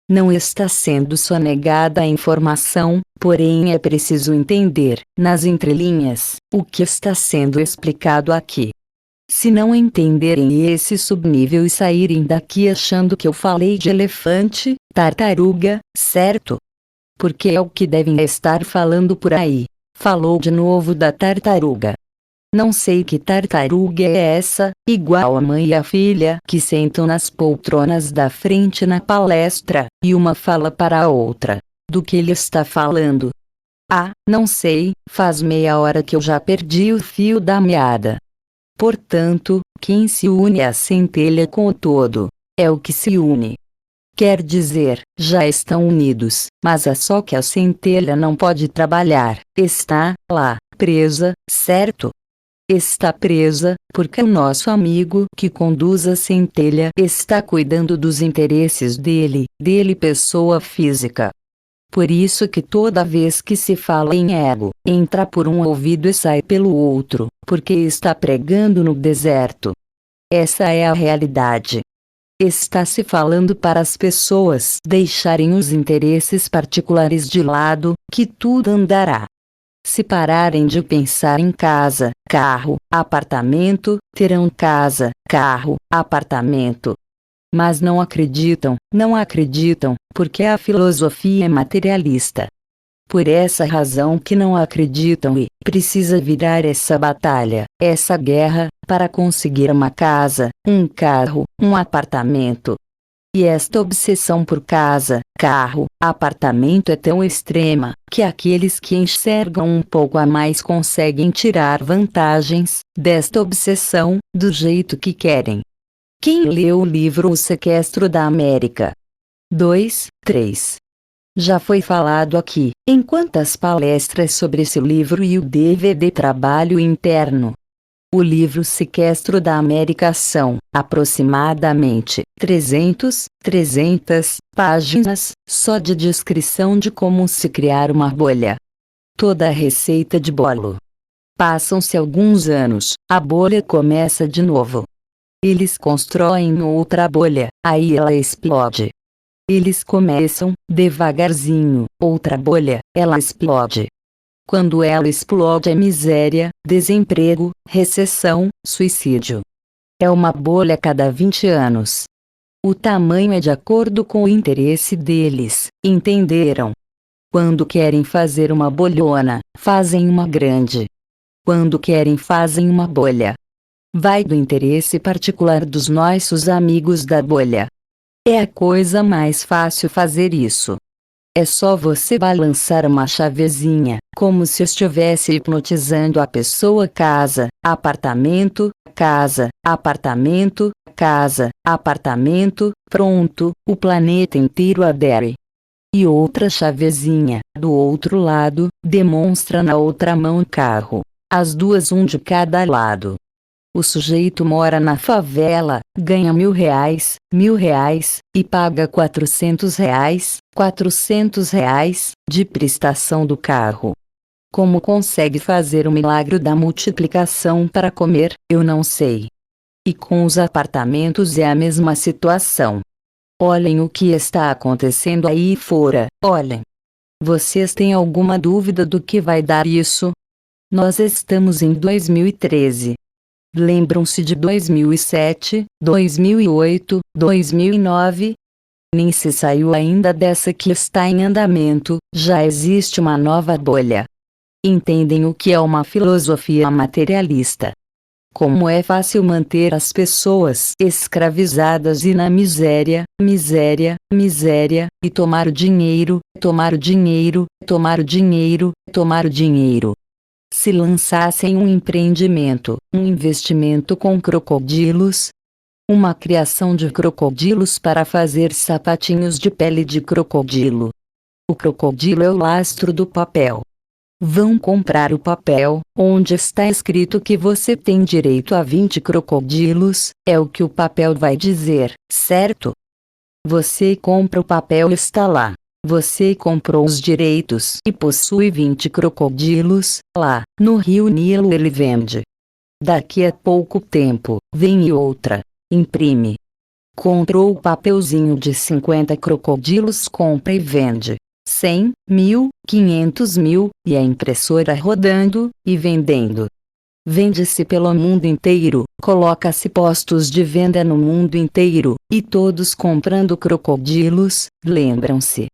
Não está sendo sonegada a informação, porém é preciso entender, nas entrelinhas, o que está sendo explicado aqui. Se não entenderem esse subnível e saírem daqui achando que eu falei de elefante, tartaruga, certo? Porque é o que devem estar falando por aí. Falou de novo da tartaruga. Não sei que tartaruga é essa, igual a mãe e a filha que sentam nas poltronas da frente na palestra, e uma fala para a outra. Do que ele está falando? Ah, não sei, faz meia hora que eu já perdi o fio da meada. Portanto, quem se une à centelha com o todo, é o que se une. Quer dizer, já estão unidos, mas é só que a centelha não pode trabalhar, está lá, presa, certo? Está presa, porque o nosso amigo que conduz a centelha está cuidando dos interesses dele pessoa física. Por isso que toda vez que se fala em ego, entra por um ouvido e sai pelo outro, porque está pregando no deserto. Essa é a realidade. Está se falando para as pessoas deixarem os interesses particulares de lado, que tudo andará. Se pararem de pensar em casa, carro, apartamento, terão casa, carro, apartamento. Mas não acreditam, porque a filosofia é materialista. Por essa razão que não acreditam e precisa virar essa batalha, essa guerra, para conseguir uma casa, um carro, um apartamento. E esta obsessão por casa, carro, apartamento é tão extrema, que aqueles que enxergam um pouco a mais conseguem tirar vantagens desta obsessão, do jeito que querem. Quem leu o livro O Sequestro da América? 2, 3. Já foi falado aqui, em quantas palestras sobre esse livro e o DVD Trabalho Interno. O livro Sequestro da América são, aproximadamente, 300 páginas, só de descrição de como se criar uma bolha. Toda a receita de bolo. Passam-se alguns anos, a bolha começa de novo. Eles constroem outra bolha, aí ela explode. Eles começam, devagarzinho, outra bolha, ela explode. Quando ela explode é miséria, desemprego, recessão, suicídio. É uma bolha a cada 20 anos. O tamanho é de acordo com o interesse deles, entenderam? Quando querem fazer uma bolhona, fazem uma grande. Quando querem fazem uma bolha. Vai do interesse particular dos nossos amigos da bolha. É a coisa mais fácil fazer isso. É só você balançar uma chavezinha, como se estivesse hipnotizando a pessoa. Casa, apartamento, casa, apartamento, casa, apartamento, pronto, o planeta inteiro adere. E outra chavezinha, do outro lado, demonstra na outra mão carro. As duas, um de cada lado. O sujeito mora na favela, ganha R$ 1.000, e paga R$ 400, de prestação do carro. Como consegue fazer o milagre da multiplicação para comer, eu não sei. E com os apartamentos é a mesma situação. Olhem o que está acontecendo aí fora, olhem. Vocês têm alguma dúvida do que vai dar isso? Nós estamos em 2013. Lembram-se de 2007, 2008, 2009? Nem se saiu ainda dessa que está em andamento, já existe uma nova bolha. Entendem o que é uma filosofia materialista? Como é fácil manter as pessoas escravizadas e na miséria, miséria, miséria, e tomar o dinheiro, tomar o dinheiro, tomar o dinheiro, tomar o dinheiro. Se lançassem um empreendimento, um investimento com crocodilos, uma criação de crocodilos para fazer sapatinhos de pele de crocodilo. O crocodilo é o lastro do papel. Vão comprar o papel, onde está escrito que você tem direito a 20 crocodilos, é o que o papel vai dizer, certo? Você compra o papel e está lá. Você comprou os direitos e possui 20 crocodilos, lá, no Rio Nilo ele vende. Daqui a pouco tempo, vem outra, imprime. Comprou o papelzinho de 50 crocodilos, compra e vende. 100 mil, 500 mil, e a impressora rodando, e vendendo. Vende-se pelo mundo inteiro, coloca-se postos de venda no mundo inteiro, e todos comprando crocodilos, lembram-se.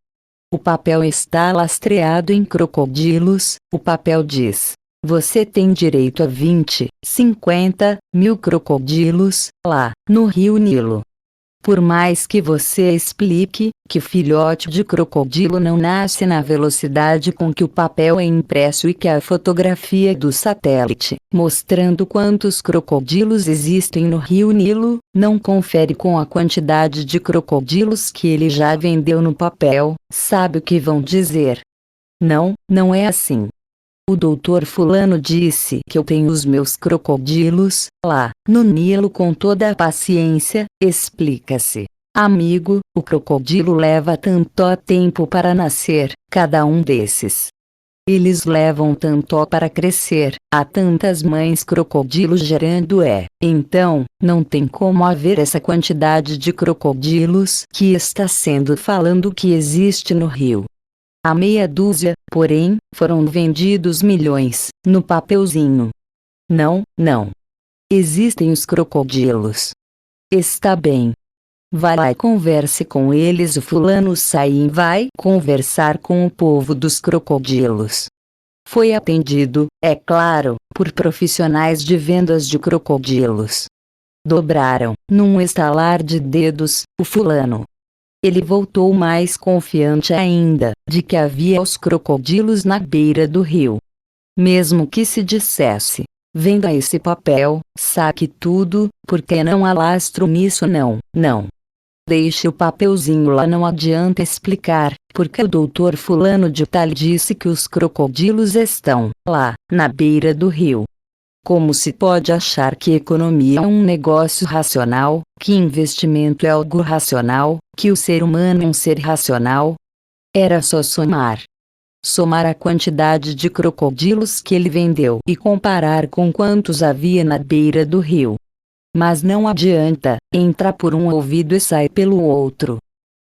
O papel está lastreado em crocodilos, o papel diz: você tem direito a 20, 50 mil crocodilos, lá, no Rio Nilo. Por mais que você explique que filhote de crocodilo não nasce na velocidade com que o papel é impresso e que a fotografia do satélite, mostrando quantos crocodilos existem no Rio Nilo, não confere com a quantidade de crocodilos que ele já vendeu no papel, sabe o que vão dizer? Não, não é assim. O doutor fulano disse que eu tenho os meus crocodilos, lá, no Nilo com toda a paciência, explica-se. Amigo, o crocodilo leva tanto tempo para nascer, cada um desses. Eles levam tanto para crescer, há tantas mães crocodilo gerando então, não tem como haver essa quantidade de crocodilos que está sendo falando que existe no rio. A meia dúzia, porém, foram vendidos milhões, no papelzinho. Não, não. Existem os crocodilos. Está bem. Vai lá e converse com eles. O fulano sai e vai conversar com o povo dos crocodilos. Foi atendido, é claro, por profissionais de vendas de crocodilos. Dobraram, num estalar de dedos, o fulano. Ele voltou mais confiante ainda, de que havia os crocodilos na beira do rio. Mesmo que se dissesse: venda esse papel, saque tudo, porque não há lastro nisso não, não. Deixe o papelzinho lá, não adianta explicar, porque o doutor fulano de tal disse que os crocodilos estão lá, na beira do rio. Como se pode achar que economia é um negócio racional, que investimento é algo racional, que o ser humano é um ser racional? Era só somar. Somar a quantidade de crocodilos que ele vendeu e comparar com quantos havia na beira do rio. Mas não adianta, entra por um ouvido e sai pelo outro.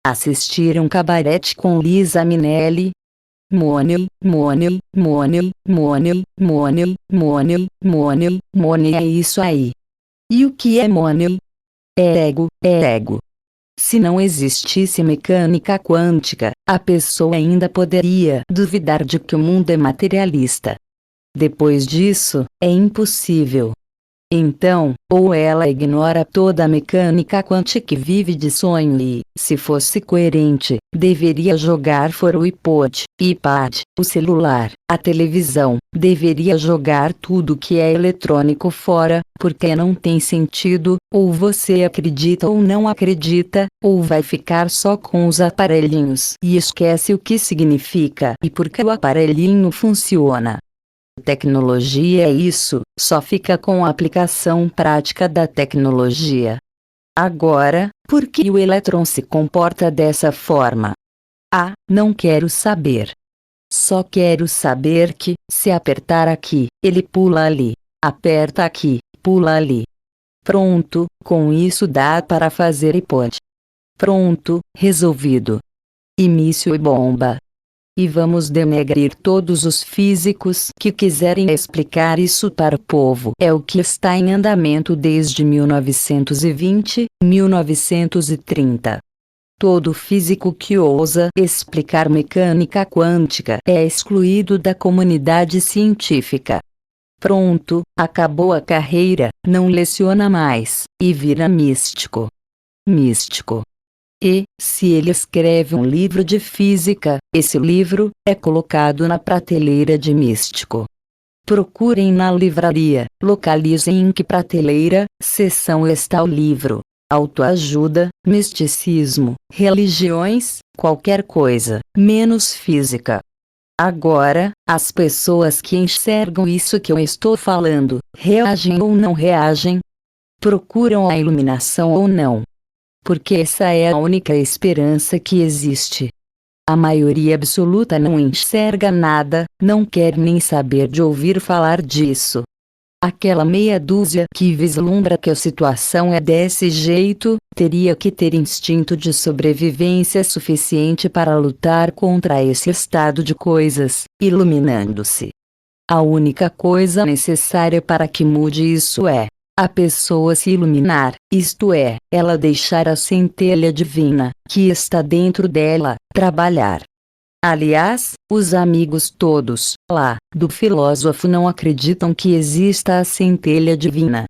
Assistir um cabarete com Liza Minnelli. Money, money, money, money, money, money, money, money, é isso aí. E o que é money? É ego, é ego. Se não existisse mecânica quântica, a pessoa ainda poderia duvidar de que o mundo é materialista. Depois disso, é impossível. Então, ou ela ignora toda a mecânica quântica e vive de sonho e, se fosse coerente, deveria jogar fora o iPad, o celular, a televisão, deveria jogar tudo que é eletrônico fora, porque não tem sentido, ou você acredita ou não acredita, ou vai ficar só com os aparelhinhos e esquece o que significa e porque o aparelhinho funciona. Tecnologia é isso, só fica com a aplicação prática da tecnologia. Agora, por que o elétron se comporta dessa forma? Ah, não quero saber. Só quero saber que, se apertar aqui, ele pula ali. Aperta aqui, pula ali. Pronto, com isso dá para fazer iPod. Pronto, resolvido. E míssil e bomba. E vamos denegrir todos os físicos que quiserem explicar isso para o povo. É o que está em andamento desde 1920, 1930. Todo físico que ousa explicar mecânica quântica é excluído da comunidade científica. Pronto, acabou a carreira, não leciona mais, e vira místico. Místico. E, se ele escreve um livro de física, esse livro é colocado na prateleira de místico. Procurem na livraria, localizem em que prateleira, seção está o livro. Autoajuda, misticismo, religiões, qualquer coisa, menos física. Agora, as pessoas que enxergam isso que eu estou falando, reagem ou não reagem? Procuram a iluminação ou não? Porque essa é a única esperança que existe. A maioria absoluta não enxerga nada, não quer nem saber de ouvir falar disso. Aquela meia dúzia que vislumbra que a situação é desse jeito, teria que ter instinto de sobrevivência suficiente para lutar contra esse estado de coisas, iluminando-se. A única coisa necessária para que mude isso é a pessoa se iluminar, isto é, ela deixar a centelha divina, que está dentro dela, trabalhar. Aliás, os amigos todos, lá, do filósofo não acreditam que exista a centelha divina.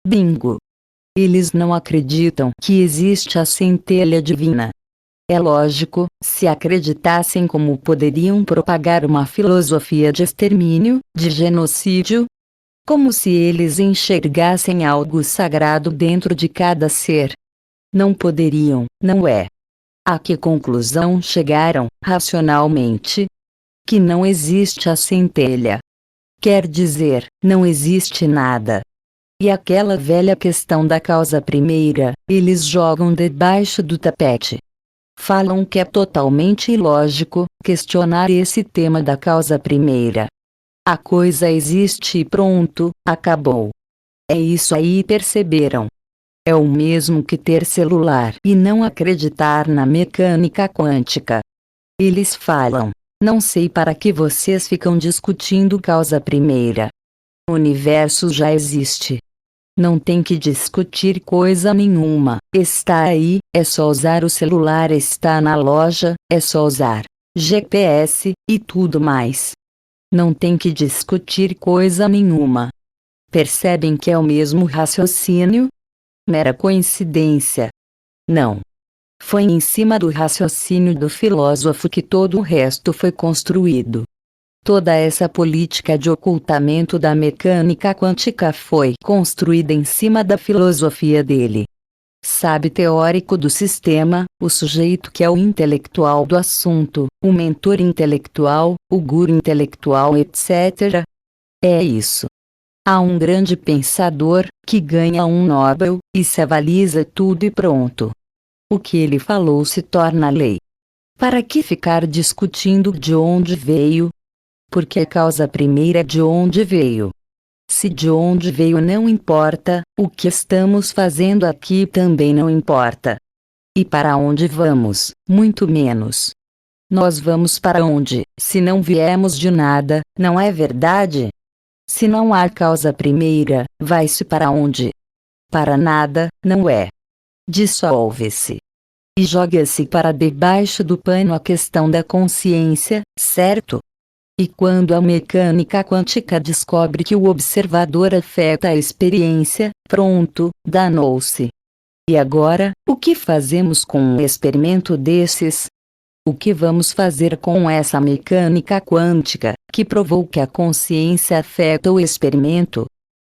Bingo! Eles não acreditam que existe a centelha divina. É lógico, se acreditassem, como poderiam propagar uma filosofia de extermínio, de genocídio? Como se eles enxergassem algo sagrado dentro de cada ser. Não poderiam, não é? A que conclusão chegaram, racionalmente? Que não existe a centelha. Quer dizer, não existe nada. E aquela velha questão da causa primeira, eles jogam debaixo do tapete. Falam que é totalmente ilógico questionar esse tema da causa primeira. A coisa existe e pronto, acabou. É isso aí, perceberam? É o mesmo que ter celular e não acreditar na mecânica quântica. Eles falam: não sei para que vocês ficam discutindo causa primeira. O universo já existe. Não tem que discutir coisa nenhuma, está aí, é só usar o celular, está na loja, é só usar GPS, e tudo mais. Não tem que discutir coisa nenhuma. Percebem que é o mesmo raciocínio? Mera coincidência? Não. Foi em cima do raciocínio do filósofo que todo o resto foi construído. Toda essa política de ocultamento da mecânica quântica foi construída em cima da filosofia dele. Sabe, teórico do sistema, o sujeito que é o intelectual do assunto, o mentor intelectual, o guru intelectual, etc. É isso. Há um grande pensador, que ganha um Nobel, e se avaliza tudo e pronto. O que ele falou se torna lei. Para que ficar discutindo de onde veio? Porque a causa primeira é de onde veio. Se de onde veio não importa, o que estamos fazendo aqui também não importa. E para onde vamos, muito menos. Nós vamos para onde, se não viemos de nada, não é verdade? Se não há causa primeira, vai-se para onde? Para nada, não é? Dissolve-se. E joga-se para debaixo do pano a questão da consciência, certo? E quando a mecânica quântica descobre que o observador afeta a experiência, pronto, danou-se. E agora, o que fazemos com um experimento desses? O que vamos fazer com essa mecânica quântica, que provou que a consciência afeta o experimento?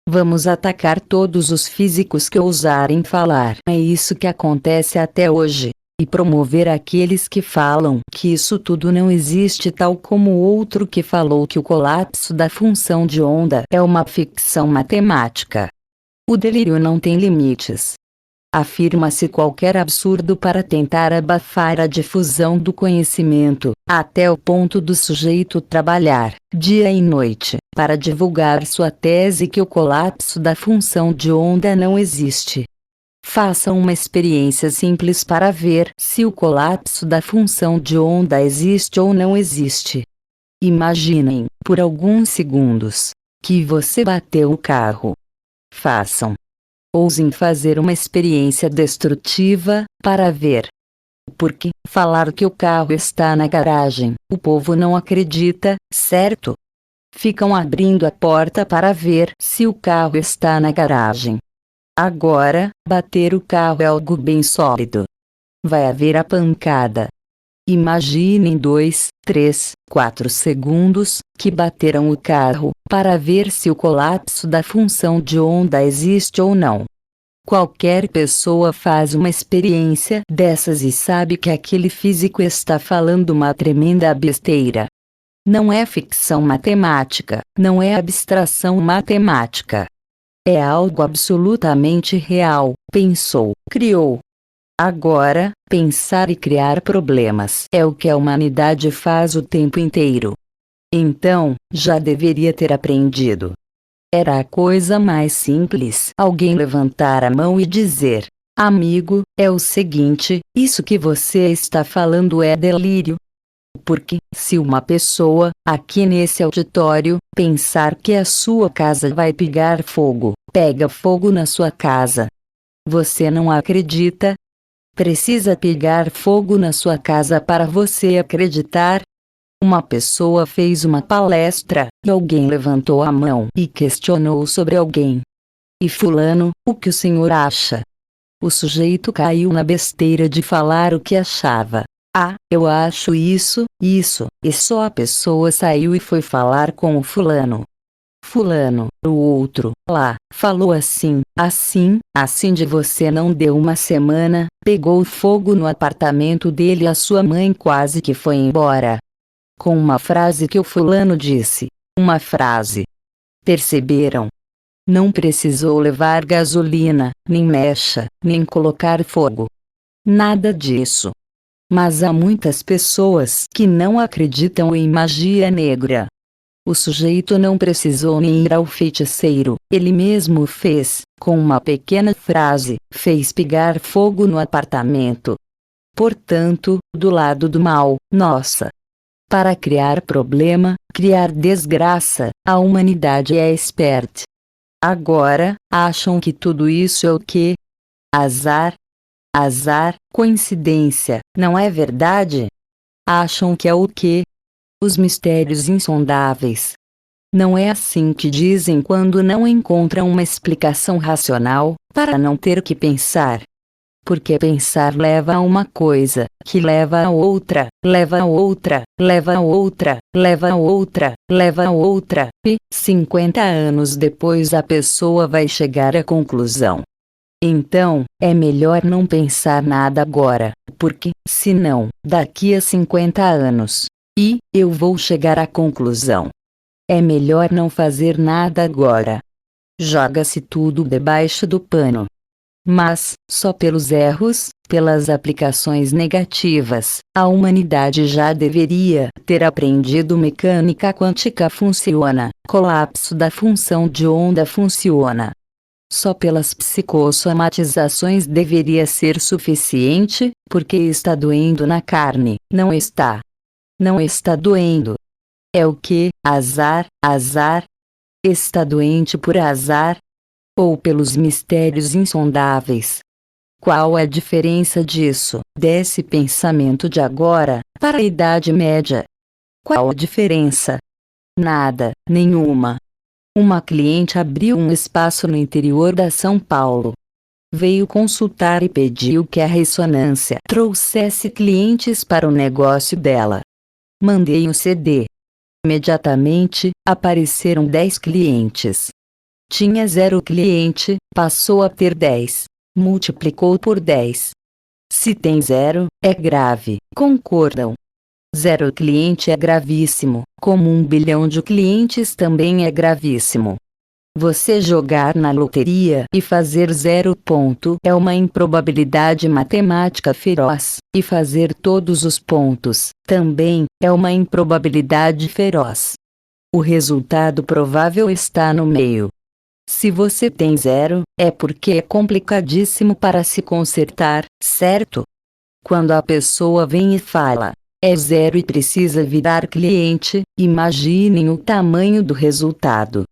Vamos atacar todos os físicos que ousarem falar. É isso que acontece até hoje. E promover aqueles que falam que isso tudo não existe, tal como o outro que falou que o colapso da função de onda é uma ficção matemática. O delírio não tem limites. Afirma-se qualquer absurdo para tentar abafar a difusão do conhecimento, até o ponto do sujeito trabalhar, dia e noite, para divulgar sua tese que o colapso da função de onda não existe. Façam uma experiência simples para ver se o colapso da função de onda existe ou não existe. Imaginem, por alguns segundos, que você bateu o carro. Façam. Ousem fazer uma experiência destrutiva, para ver. Porque, falar que o carro está na garagem, o povo não acredita, certo? Ficam abrindo a porta para ver se o carro está na garagem. Agora, bater o carro é algo bem sólido. Vai haver a pancada. Imaginem 2, 3, 4 segundos, que bateram o carro, para ver se o colapso da função de onda existe ou não. Qualquer pessoa faz uma experiência dessas e sabe que aquele físico está falando uma tremenda besteira. Não é ficção matemática, não é abstração matemática. É algo absolutamente real, pensou, criou. Agora, pensar e criar problemas é o que a humanidade faz o tempo inteiro. Então, já deveria ter aprendido. Era a coisa mais simples alguém levantar a mão e dizer: amigo, é o seguinte, isso que você está falando é delírio. Porque, se uma pessoa, aqui nesse auditório, pensar que a sua casa vai pegar fogo, pega fogo na sua casa. Você não acredita? Precisa pegar fogo na sua casa para você acreditar? Uma pessoa fez uma palestra, e alguém levantou a mão e questionou sobre alguém. E fulano, o que o senhor acha? O sujeito caiu na besteira de falar o que achava. Ah, eu acho isso, e só a pessoa saiu e foi falar com o fulano. Fulano, o outro, lá, falou assim de você não deu uma semana, pegou fogo no apartamento dele e a sua mãe quase que foi embora. Com uma frase que o fulano disse. Uma frase. Perceberam? Não precisou levar gasolina, nem mecha, nem colocar fogo. Nada disso. Mas há muitas pessoas que não acreditam em magia negra. O sujeito não precisou nem ir ao feiticeiro, ele mesmo fez, com uma pequena frase, fez pegar fogo no apartamento. Portanto, do lado do mal, nossa. Para criar problema, criar desgraça, a humanidade é esperta. Agora, acham que tudo isso é o quê? Azar? Azar, coincidência, não é verdade? Acham que é o quê? Os mistérios insondáveis. Não é assim que dizem quando não encontram uma explicação racional, para não ter que pensar. Porque pensar leva a uma coisa, que leva a outra, leva a outra, leva a outra, leva a outra, leva a outra, e, 50 anos depois a pessoa vai chegar à conclusão. Então, é melhor não pensar nada agora, porque, senão, daqui a 50 anos, eu vou chegar à conclusão. É melhor não fazer nada agora. Joga-se tudo debaixo do pano. Mas, só pelos erros, pelas aplicações negativas, a humanidade já deveria ter aprendido mecânica quântica funciona, colapso da função de onda funciona. Só pelas psicossomatizações deveria ser suficiente, porque está doendo na carne, não está. Não está doendo. É o que? Azar, azar? Está doente por azar? Ou pelos mistérios insondáveis? Qual a diferença disso, desse pensamento de agora, para a Idade Média? Qual a diferença? Nada, nenhuma. Uma cliente abriu um espaço no interior da São Paulo. Veio consultar e pediu que a ressonância trouxesse clientes para o negócio dela. Mandei um CD. Imediatamente, apareceram 10 clientes. Tinha 0 cliente, passou a ter 10. Multiplicou por 10. Se tem 0, é grave, concordam? 0 cliente é gravíssimo, como 1 bilhão de clientes também é gravíssimo. Você jogar na loteria e fazer 0 ponto é uma improbabilidade matemática feroz, e fazer todos os pontos, também, é uma improbabilidade feroz. O resultado provável está no meio. Se você tem 0, é porque é complicadíssimo para se consertar, certo? Quando a pessoa vem e fala, é 0 e precisa virar cliente, imaginem o tamanho do resultado.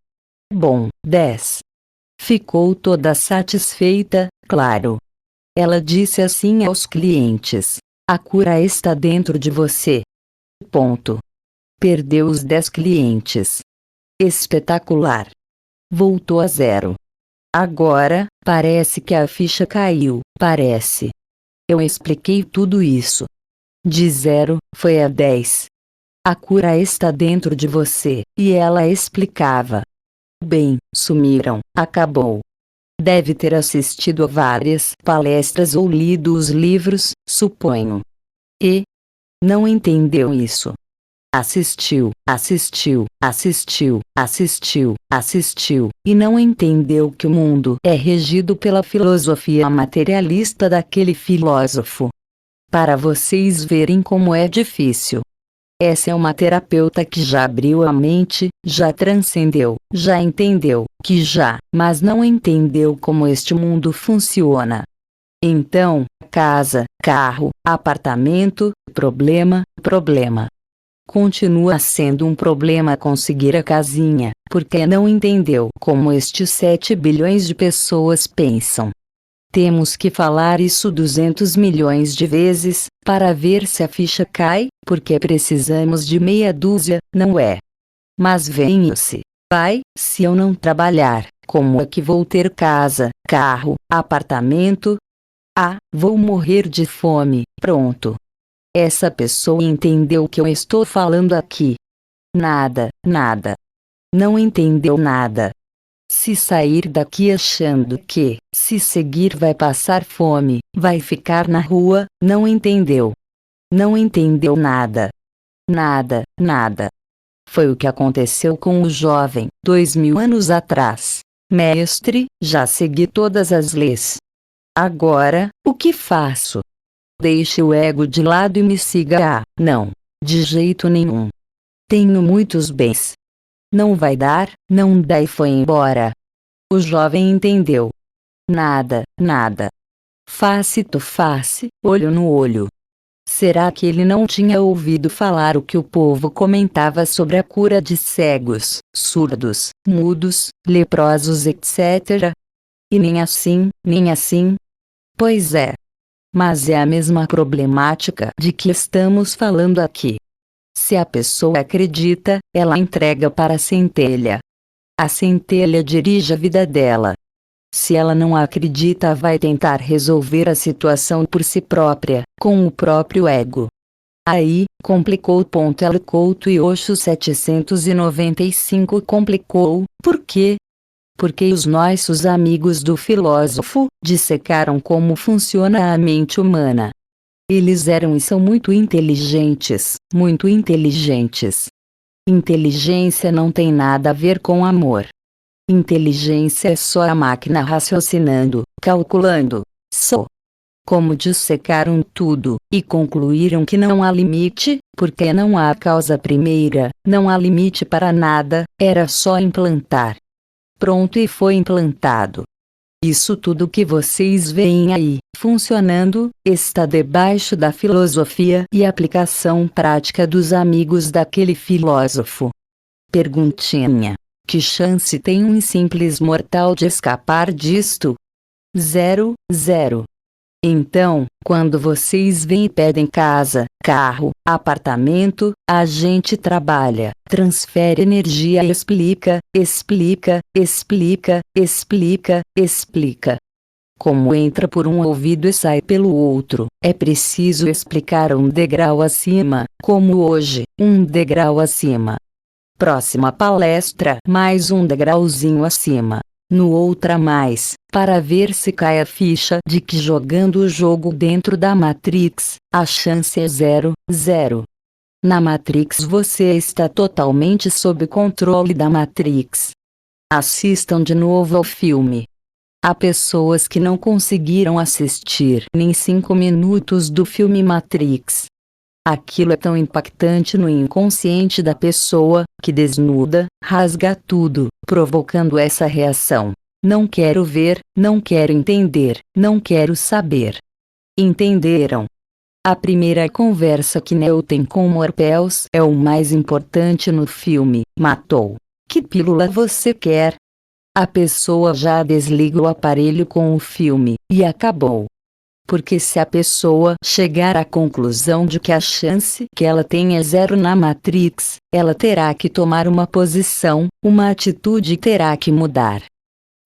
Bom, 10. Ficou toda satisfeita, claro. Ela disse assim aos clientes: a cura está dentro de você. Ponto. Perdeu os 10 clientes. Espetacular. Voltou a 0. Agora, parece que a ficha caiu, parece. Eu expliquei tudo isso. De 0, foi a 10. A cura está dentro de você, e ela explicava. Bem, sumiram, acabou. Deve ter assistido a várias palestras ou lido os livros, suponho. E não entendeu isso. Assistiu, assistiu, assistiu, assistiu, assistiu, e não entendeu que o mundo é regido pela filosofia materialista daquele filósofo. Para vocês verem como é difícil. Essa é uma terapeuta que já abriu a mente, já transcendeu, já entendeu, mas não entendeu como este mundo funciona. Então, casa, carro, apartamento, problema, problema. Continua sendo um problema conseguir a casinha, porque não entendeu como estes 7 bilhões de pessoas pensam. Temos que falar isso 200 milhões de vezes, para ver se a ficha cai, porque precisamos de meia dúzia, não é? Mas venha-se. Vai, se eu não trabalhar, como é que vou ter casa, carro, apartamento? Ah, vou morrer de fome, pronto. Essa pessoa entendeu o que eu estou falando aqui. Nada, nada. Não entendeu nada. Se sair daqui achando que, se seguir vai passar fome, vai ficar na rua, não entendeu. Não entendeu nada. Nada, nada. Foi o que aconteceu com o jovem, 2000 anos atrás. Mestre, já segui todas as leis. Agora, o que faço? Deixe o ego de lado e me siga. Ah, não. De jeito nenhum. Tenho muitos bens. Não vai dar, não dá e foi embora. O jovem entendeu. Nada, nada. Face to face, olho no olho. Será que ele não tinha ouvido falar o que o povo comentava sobre a cura de cegos, surdos, mudos, leprosos, etc? E nem assim, nem assim? Pois é. Mas é a mesma problemática de que estamos falando aqui. Se a pessoa acredita, ela entrega para a centelha. A centelha dirige a vida dela. Se ela não acredita, vai tentar resolver a situação por si própria, com o próprio ego. Aí, complicou. L. Couto e Osho 795 complicou, por quê? Porque os nossos amigos do filósofo dissecaram como funciona a mente humana. Eles eram e são muito inteligentes, muito inteligentes. Inteligência não tem nada a ver com amor. Inteligência é só a máquina raciocinando, calculando. Como dissecaram tudo, e concluíram que não há limite, porque não há causa primeira, não há limite para nada, era só implantar. Pronto, e foi implantado. Isso tudo que vocês veem aí, funcionando, está debaixo da filosofia e aplicação prática dos amigos daquele filósofo. Perguntinha: que chance tem um simples mortal de escapar disto? Zero. Então, quando vocês vêm e pedem casa, carro, apartamento, a gente trabalha, transfere energia e explica. Como entra por um ouvido e sai pelo outro, é preciso explicar um degrau acima, como hoje, um degrau acima. Próxima palestra, mais um degrauzinho acima. No outra mais, para ver se cai a ficha de que jogando o jogo dentro da Matrix, a chance é zero. Na Matrix você está totalmente sob controle da Matrix. Assistam de novo ao filme. Há pessoas que não conseguiram assistir nem 5 minutos do filme Matrix. Aquilo é tão impactante no inconsciente da pessoa, que desnuda, rasga tudo, provocando essa reação. Não quero ver, não quero entender, não quero saber. Entenderam? A primeira conversa que Neo tem com Morpheus é o mais importante no filme. Matou. Que pílula você quer? A pessoa já desliga o aparelho com o filme, e acabou. Porque se a pessoa chegar à conclusão de que a chance que ela tem é zero na Matrix, ela terá que tomar uma posição, uma atitude, e terá que mudar.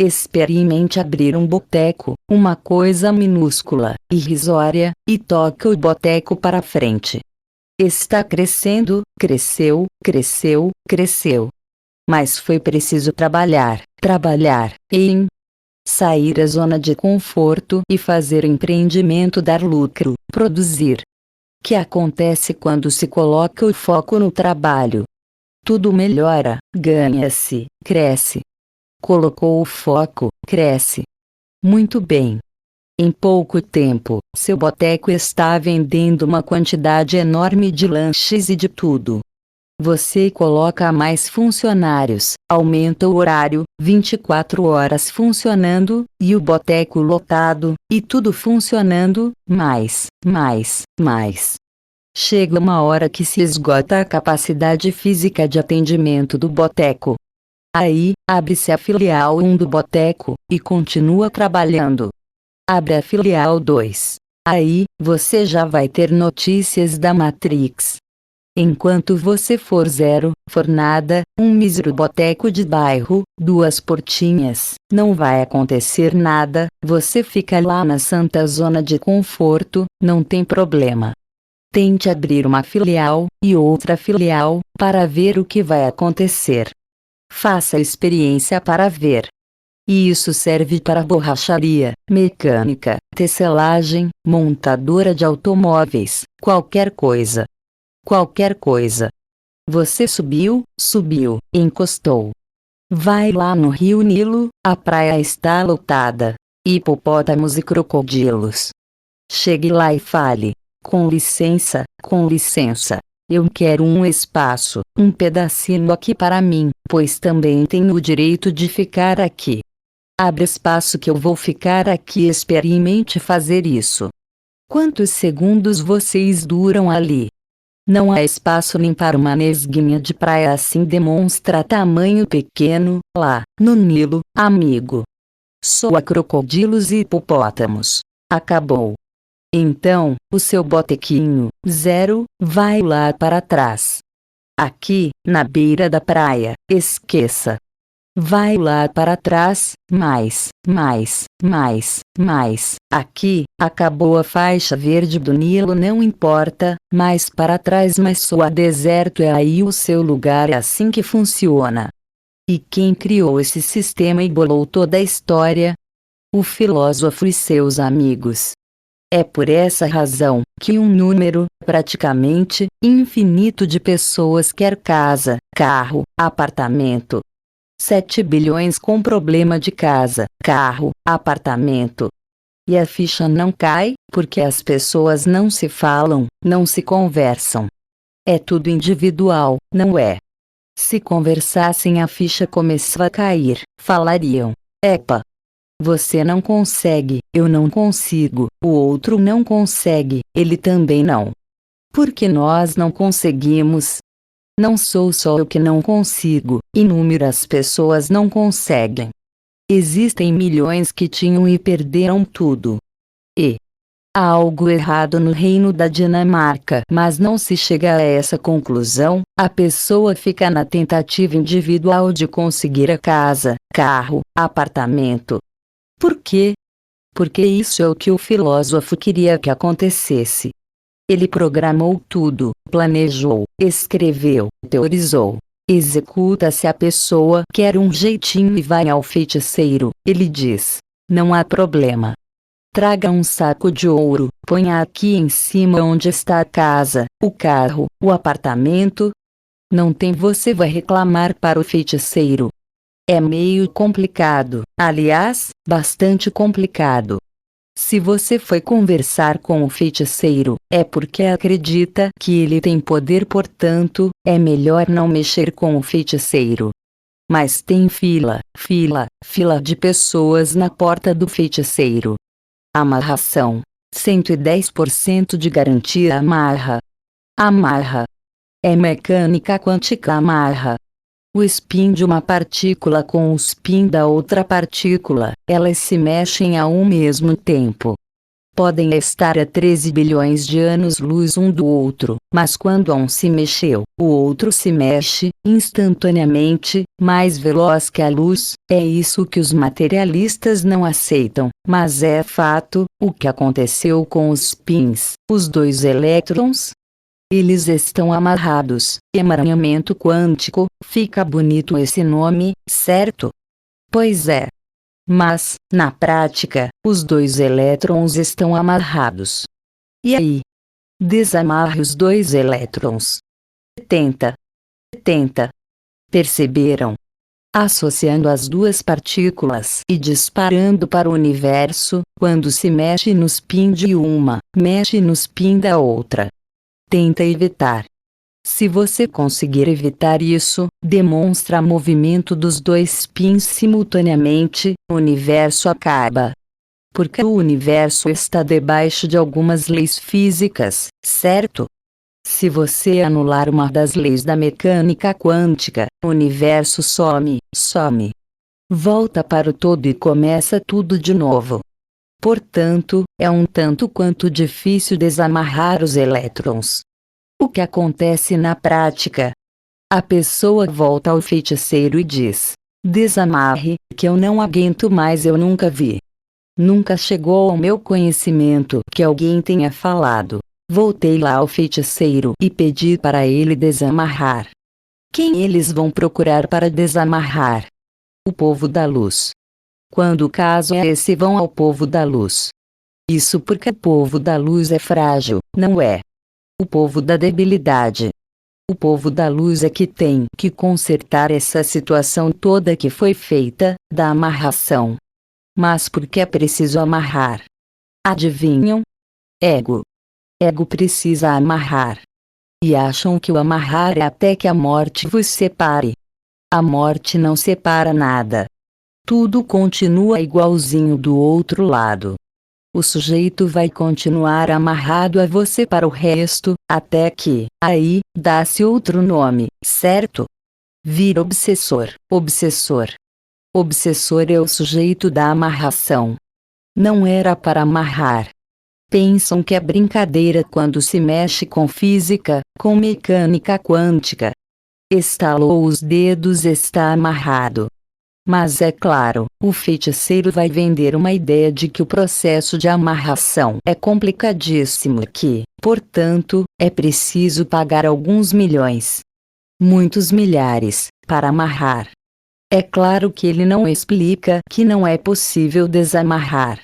Experimente abrir um boteco, uma coisa minúscula, irrisória, e toque o boteco para frente. Está crescendo, cresceu. Mas foi preciso trabalhar, em sair da zona de conforto e fazer o empreendimento dar lucro, produzir. Que acontece quando se coloca o foco no trabalho? Tudo melhora, ganha-se, cresce. Colocou o foco, cresce. Muito bem. Em pouco tempo, seu boteco está vendendo uma quantidade enorme de lanches e de tudo. Você coloca mais funcionários, aumenta o horário, 24 horas funcionando, e o boteco lotado, e tudo funcionando, mais. Chega uma hora que se esgota a capacidade física de atendimento do boteco. Aí, abre-se a filial 1 do boteco, e continua trabalhando. Abre a filial 2. Aí, você já vai ter notícias da Matrix. Enquanto você for zero, for nada, um mísero boteco de bairro, 2 portinhas, não vai acontecer nada, você fica lá na santa zona de conforto, não tem problema. Tente abrir uma filial, e outra filial, para ver o que vai acontecer. Faça a experiência para ver. E isso serve para borracharia, mecânica, tecelagem, montadora de automóveis, qualquer coisa. Você subiu, encostou. Vai lá no Rio Nilo, a praia está lotada. Hipopótamos e crocodilos. Chegue lá e fale: com licença, eu quero um espaço, um pedacinho aqui para mim, pois também tenho o direito de ficar aqui. Abre espaço que eu vou ficar aqui. Experimente fazer isso. Quantos segundos vocês duram ali? Não há espaço nem para uma nesguinha de praia, assim demonstra tamanho pequeno, lá, no Nilo, amigo. Soa crocodilos e hipopótamos. Acabou. Então, o seu botequinho, zero, vai lá para trás. Aqui, na beira da praia, esqueça. Vai lá para trás, mais. Aqui, acabou a faixa verde do Nilo, não importa, mais para trás, mas só deserto é aí o seu lugar, é assim que funciona. E quem criou esse sistema e bolou toda a história? O filósofo e seus amigos. É por essa razão que um número, praticamente, infinito de pessoas quer casa, carro, apartamento. 7 bilhões com problema de casa, carro, apartamento. E a ficha não cai, porque as pessoas não se falam, não se conversam. É tudo individual, não é? Se conversassem, a ficha começava a cair, falariam: epa, você não consegue, eu não consigo, o outro não consegue, ele também não. Porque nós não conseguimos. Não sou só eu que não consigo, inúmeras pessoas não conseguem. Existem milhões que tinham e perderam tudo. E há algo errado no reino da Dinamarca, mas não se chega a essa conclusão, a pessoa fica na tentativa individual de conseguir a casa, carro, apartamento. Por quê? Porque isso é o que o filósofo queria que acontecesse. Ele programou tudo, planejou, escreveu, teorizou. Executa-se, a pessoa quer um jeitinho e vai ao feiticeiro, ele diz: não há problema. Traga um saco de ouro, ponha aqui em cima onde está a casa, o carro, o apartamento. Não tem, você vai reclamar para o feiticeiro. É meio complicado, aliás, bastante complicado. Se você foi conversar com o feiticeiro, é porque acredita que ele tem poder, portanto, é melhor não mexer com o feiticeiro. Mas tem fila de pessoas na porta do feiticeiro. Amarração. 110% de garantia. Amarra. É mecânica quântica. Amarra o spin de uma partícula com o spin da outra partícula, elas se mexem ao mesmo tempo. Podem estar a 13 bilhões de anos-luz um do outro, mas quando um se mexeu, o outro se mexe, instantaneamente, mais veloz que a luz. É isso que os materialistas não aceitam, mas é fato. O que aconteceu com os spins, os dois elétrons? Eles estão amarrados. Emaranhamento quântico, fica bonito esse nome, certo? Pois é. Mas, na prática, os dois elétrons estão amarrados. E aí? Desamarre os dois elétrons. Tenta. Perceberam? Associando as duas partículas e disparando para o universo, quando se mexe no spin de uma, mexe no spin da outra. Tenta evitar. Se você conseguir evitar isso, demonstra movimento dos dois spins simultaneamente, o universo acaba. Porque o universo está debaixo de algumas leis físicas, certo? Se você anular uma das leis da mecânica quântica, o universo some. Volta para o todo e começa tudo de novo. Portanto, é um tanto quanto difícil desamarrar os elétrons. O que acontece na prática? A pessoa volta ao feiticeiro e diz: desamarre, que eu não aguento mais. Eu nunca vi. Nunca chegou ao meu conhecimento que alguém tenha falado. Voltei lá ao feiticeiro e pedi para ele desamarrar. Quem eles vão procurar para desamarrar? O povo da luz. Quando o caso é esse, vão ao povo da luz. Isso porque o povo da luz é frágil, não é? O povo da debilidade. O povo da luz é que tem que consertar essa situação toda que foi feita, da amarração. Mas por que é preciso amarrar? Adivinham? Ego. Ego precisa amarrar. E acham que o amarrar é até que a morte vos separe. A morte não separa nada. Tudo continua igualzinho do outro lado. O sujeito vai continuar amarrado a você para o resto, até que, aí, dá-se outro nome, certo? Vira obsessor. Obsessor é o sujeito da amarração. Não era para amarrar. Pensam que é brincadeira quando se mexe com física, com mecânica quântica. Estalou os dedos, está amarrado. Mas é claro, o feiticeiro vai vender uma ideia de que o processo de amarração é complicadíssimo e que, portanto, é preciso pagar alguns milhões, muitos milhares, para amarrar. É claro que ele não explica que não é possível desamarrar.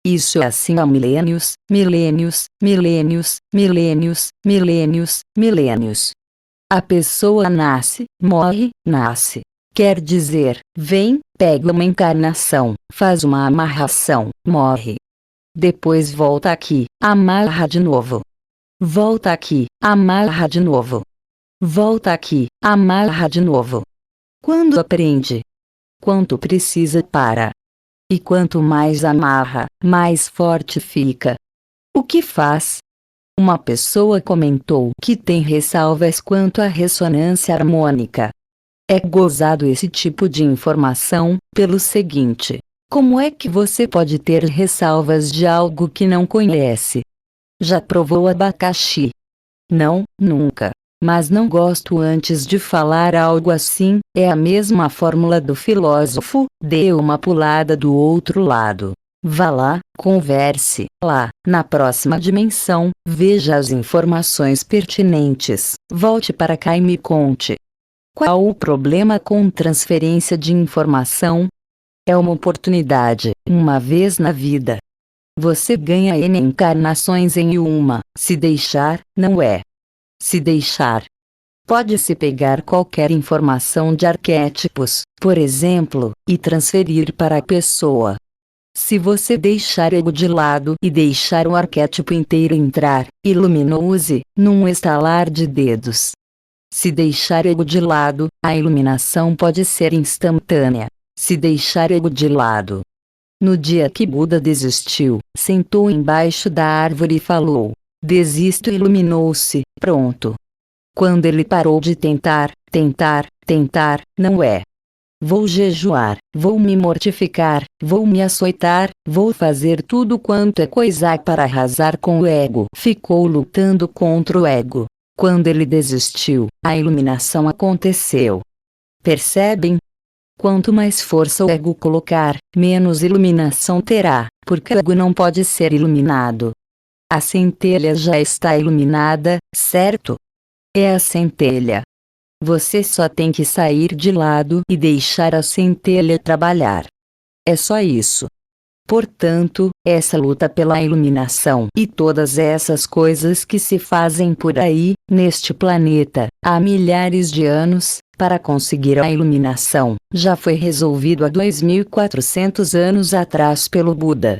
Isso é assim há milênios, milênios, milênios, milênios, milênios, milênios. A pessoa nasce, morre, nasce. Quer dizer, vem, pega uma encarnação, faz uma amarração, morre. Depois volta aqui, amarra de novo. Volta aqui, amarra de novo. Volta aqui, amarra de novo. Quando aprende? Quanto precisa para? E quanto mais amarra, mais forte fica. O que faz? Uma pessoa comentou que tem ressalvas quanto à ressonância harmônica. É gozado esse tipo de informação, pelo seguinte: como é que você pode ter ressalvas de algo que não conhece? Já provou abacaxi? Não, nunca. Mas não gosto antes de falar algo assim, é a mesma fórmula do filósofo, dê uma pulada do outro lado. Vá lá, converse lá, na próxima dimensão, veja as informações pertinentes, volte para cá e me conte. Qual o problema com transferência de informação? É uma oportunidade, uma vez na vida. Você ganha N encarnações em uma, se deixar, não é. Se deixar. Pode-se pegar qualquer informação de arquétipos, por exemplo, e transferir para a pessoa. Se você deixar ego de lado e deixar o arquétipo inteiro entrar, iluminou-se, num estalar de dedos. Se deixar ego de lado, a iluminação pode ser instantânea. Se deixar ego de lado. No dia que Buda desistiu, sentou embaixo da árvore e falou: desisto, iluminou-se, pronto. Quando ele parou de tentar, não é. Vou jejuar, vou me mortificar, vou me açoitar, vou fazer tudo quanto é coisa para arrasar com o ego. Ficou lutando contra o ego. Quando ele desistiu, a iluminação aconteceu. Percebem? Quanto mais força o ego colocar, menos iluminação terá, porque o ego não pode ser iluminado. A centelha já está iluminada, certo? É a centelha. Você só tem que sair de lado e deixar a centelha trabalhar. É só isso. Portanto, essa luta pela iluminação e todas essas coisas que se fazem por aí, neste planeta, há milhares de anos, para conseguir a iluminação, já foi resolvido há 2400 anos atrás pelo Buda.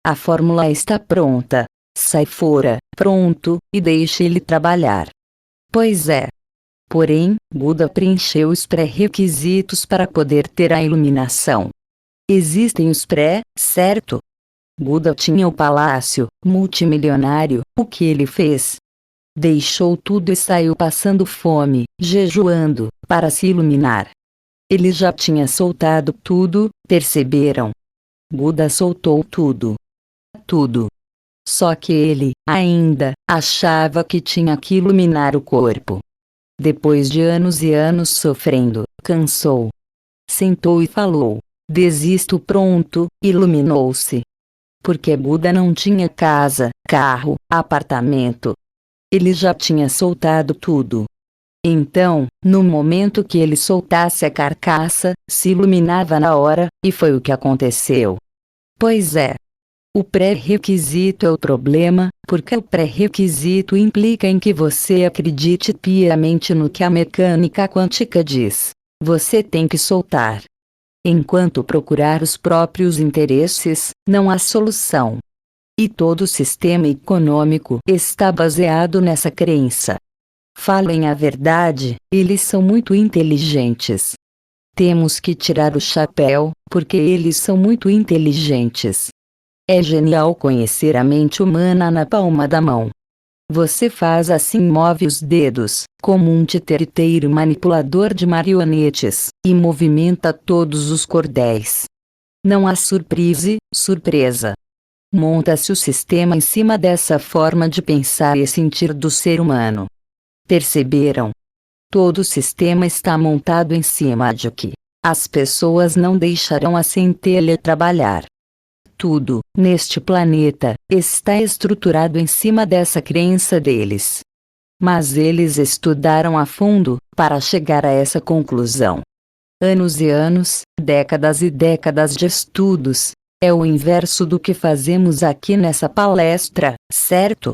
A fórmula está pronta. Sai fora, pronto, e deixe ele trabalhar. Pois é. Porém, Buda preencheu os pré-requisitos para poder ter a iluminação. Existem os pré, certo? Buda tinha o palácio, multimilionário, o que ele fez? Deixou tudo e saiu passando fome, jejuando, para se iluminar. Ele já tinha soltado tudo, perceberam? Buda soltou tudo. Tudo. Só que ele, ainda, achava que tinha que iluminar o corpo. Depois de anos e anos sofrendo, cansou. Sentou e falou: desisto, pronto, iluminou-se. Porque Buda não tinha casa, carro, apartamento. Ele já tinha soltado tudo. Então, no momento que ele soltasse a carcaça, se iluminava na hora, e foi o que aconteceu. Pois é. O pré-requisito é o problema, porque o pré-requisito implica em que você acredite piamente no que a mecânica quântica diz. Você tem que soltar. Enquanto procurar os próprios interesses, não há solução. E todo o sistema econômico está baseado nessa crença. Falem a verdade, eles são muito inteligentes. Temos que tirar o chapéu, porque eles são muito inteligentes. É genial conhecer a mente humana na palma da mão. Você faz assim, move os dedos, como um titeriteiro manipulador de marionetes, e movimenta todos os cordéis. Não há surpresa. Monta-se o sistema em cima dessa forma de pensar e sentir do ser humano. Perceberam? Todo o sistema está montado em cima de quê? As pessoas não deixarão a centelha trabalhar. Tudo, neste planeta, está estruturado em cima dessa crença deles. Mas eles estudaram a fundo, para chegar a essa conclusão. Anos e anos, décadas e décadas de estudos. É o inverso do que fazemos aqui nessa palestra, certo?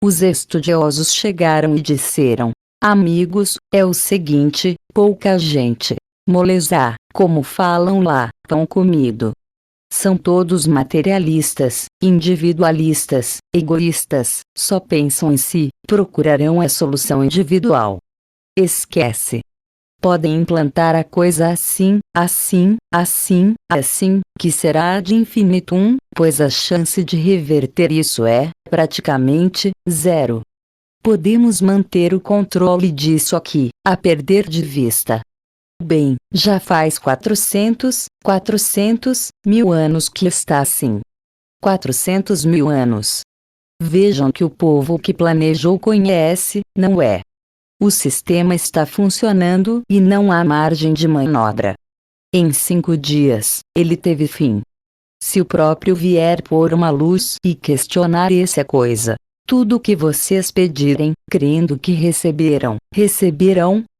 Os estudiosos chegaram e disseram: amigos, é o seguinte, pouca gente. Moleza, como falam lá, pão comido. São todos materialistas, individualistas, egoístas, só pensam em si, procurarão a solução individual. Esquece. Podem implantar a coisa assim, assim, assim, assim, que será ad infinitum, pois a chance de reverter isso é, praticamente, zero. Podemos manter o controle disso aqui, a perder de vista. Bem, já faz 400 mil anos que está assim. 400 mil anos. Vejam que o povo que planejou conhece, não é? O sistema está funcionando e não há margem de manobra. Em 5 dias, ele teve fim. Se o próprio vier pôr uma luz e questionar essa coisa, tudo o que vocês pedirem, crendo que receberão,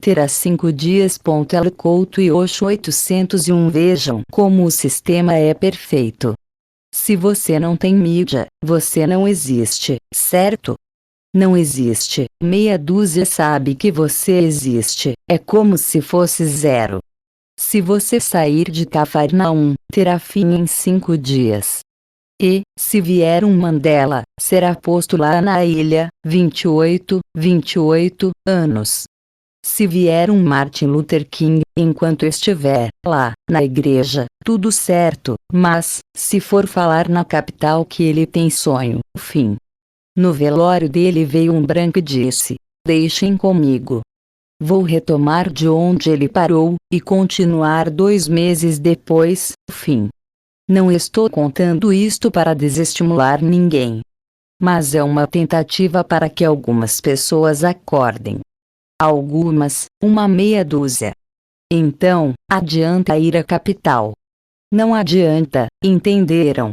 terá 5 dias. L. Couto e Osho 801. Vejam como o sistema é perfeito. Se você não tem mídia, você não existe, certo? Não existe, meia dúzia sabe que você existe, é como se fosse zero. Se você sair de Cafarnaum, terá fim em 5 dias. E, se vier um Mandela, será posto lá na ilha, 28 anos. Se vier um Martin Luther King, enquanto estiver lá, na igreja, tudo certo, mas, se for falar na capital que ele tem sonho, fim. No velório dele veio um branco e disse: deixem comigo. Vou retomar de onde ele parou, e continuar 2 meses depois, fim. Não estou contando isto para desestimular ninguém. Mas é uma tentativa para que algumas pessoas acordem. Algumas, uma meia dúzia. Então, adianta ir à capital. Não adianta, entenderam?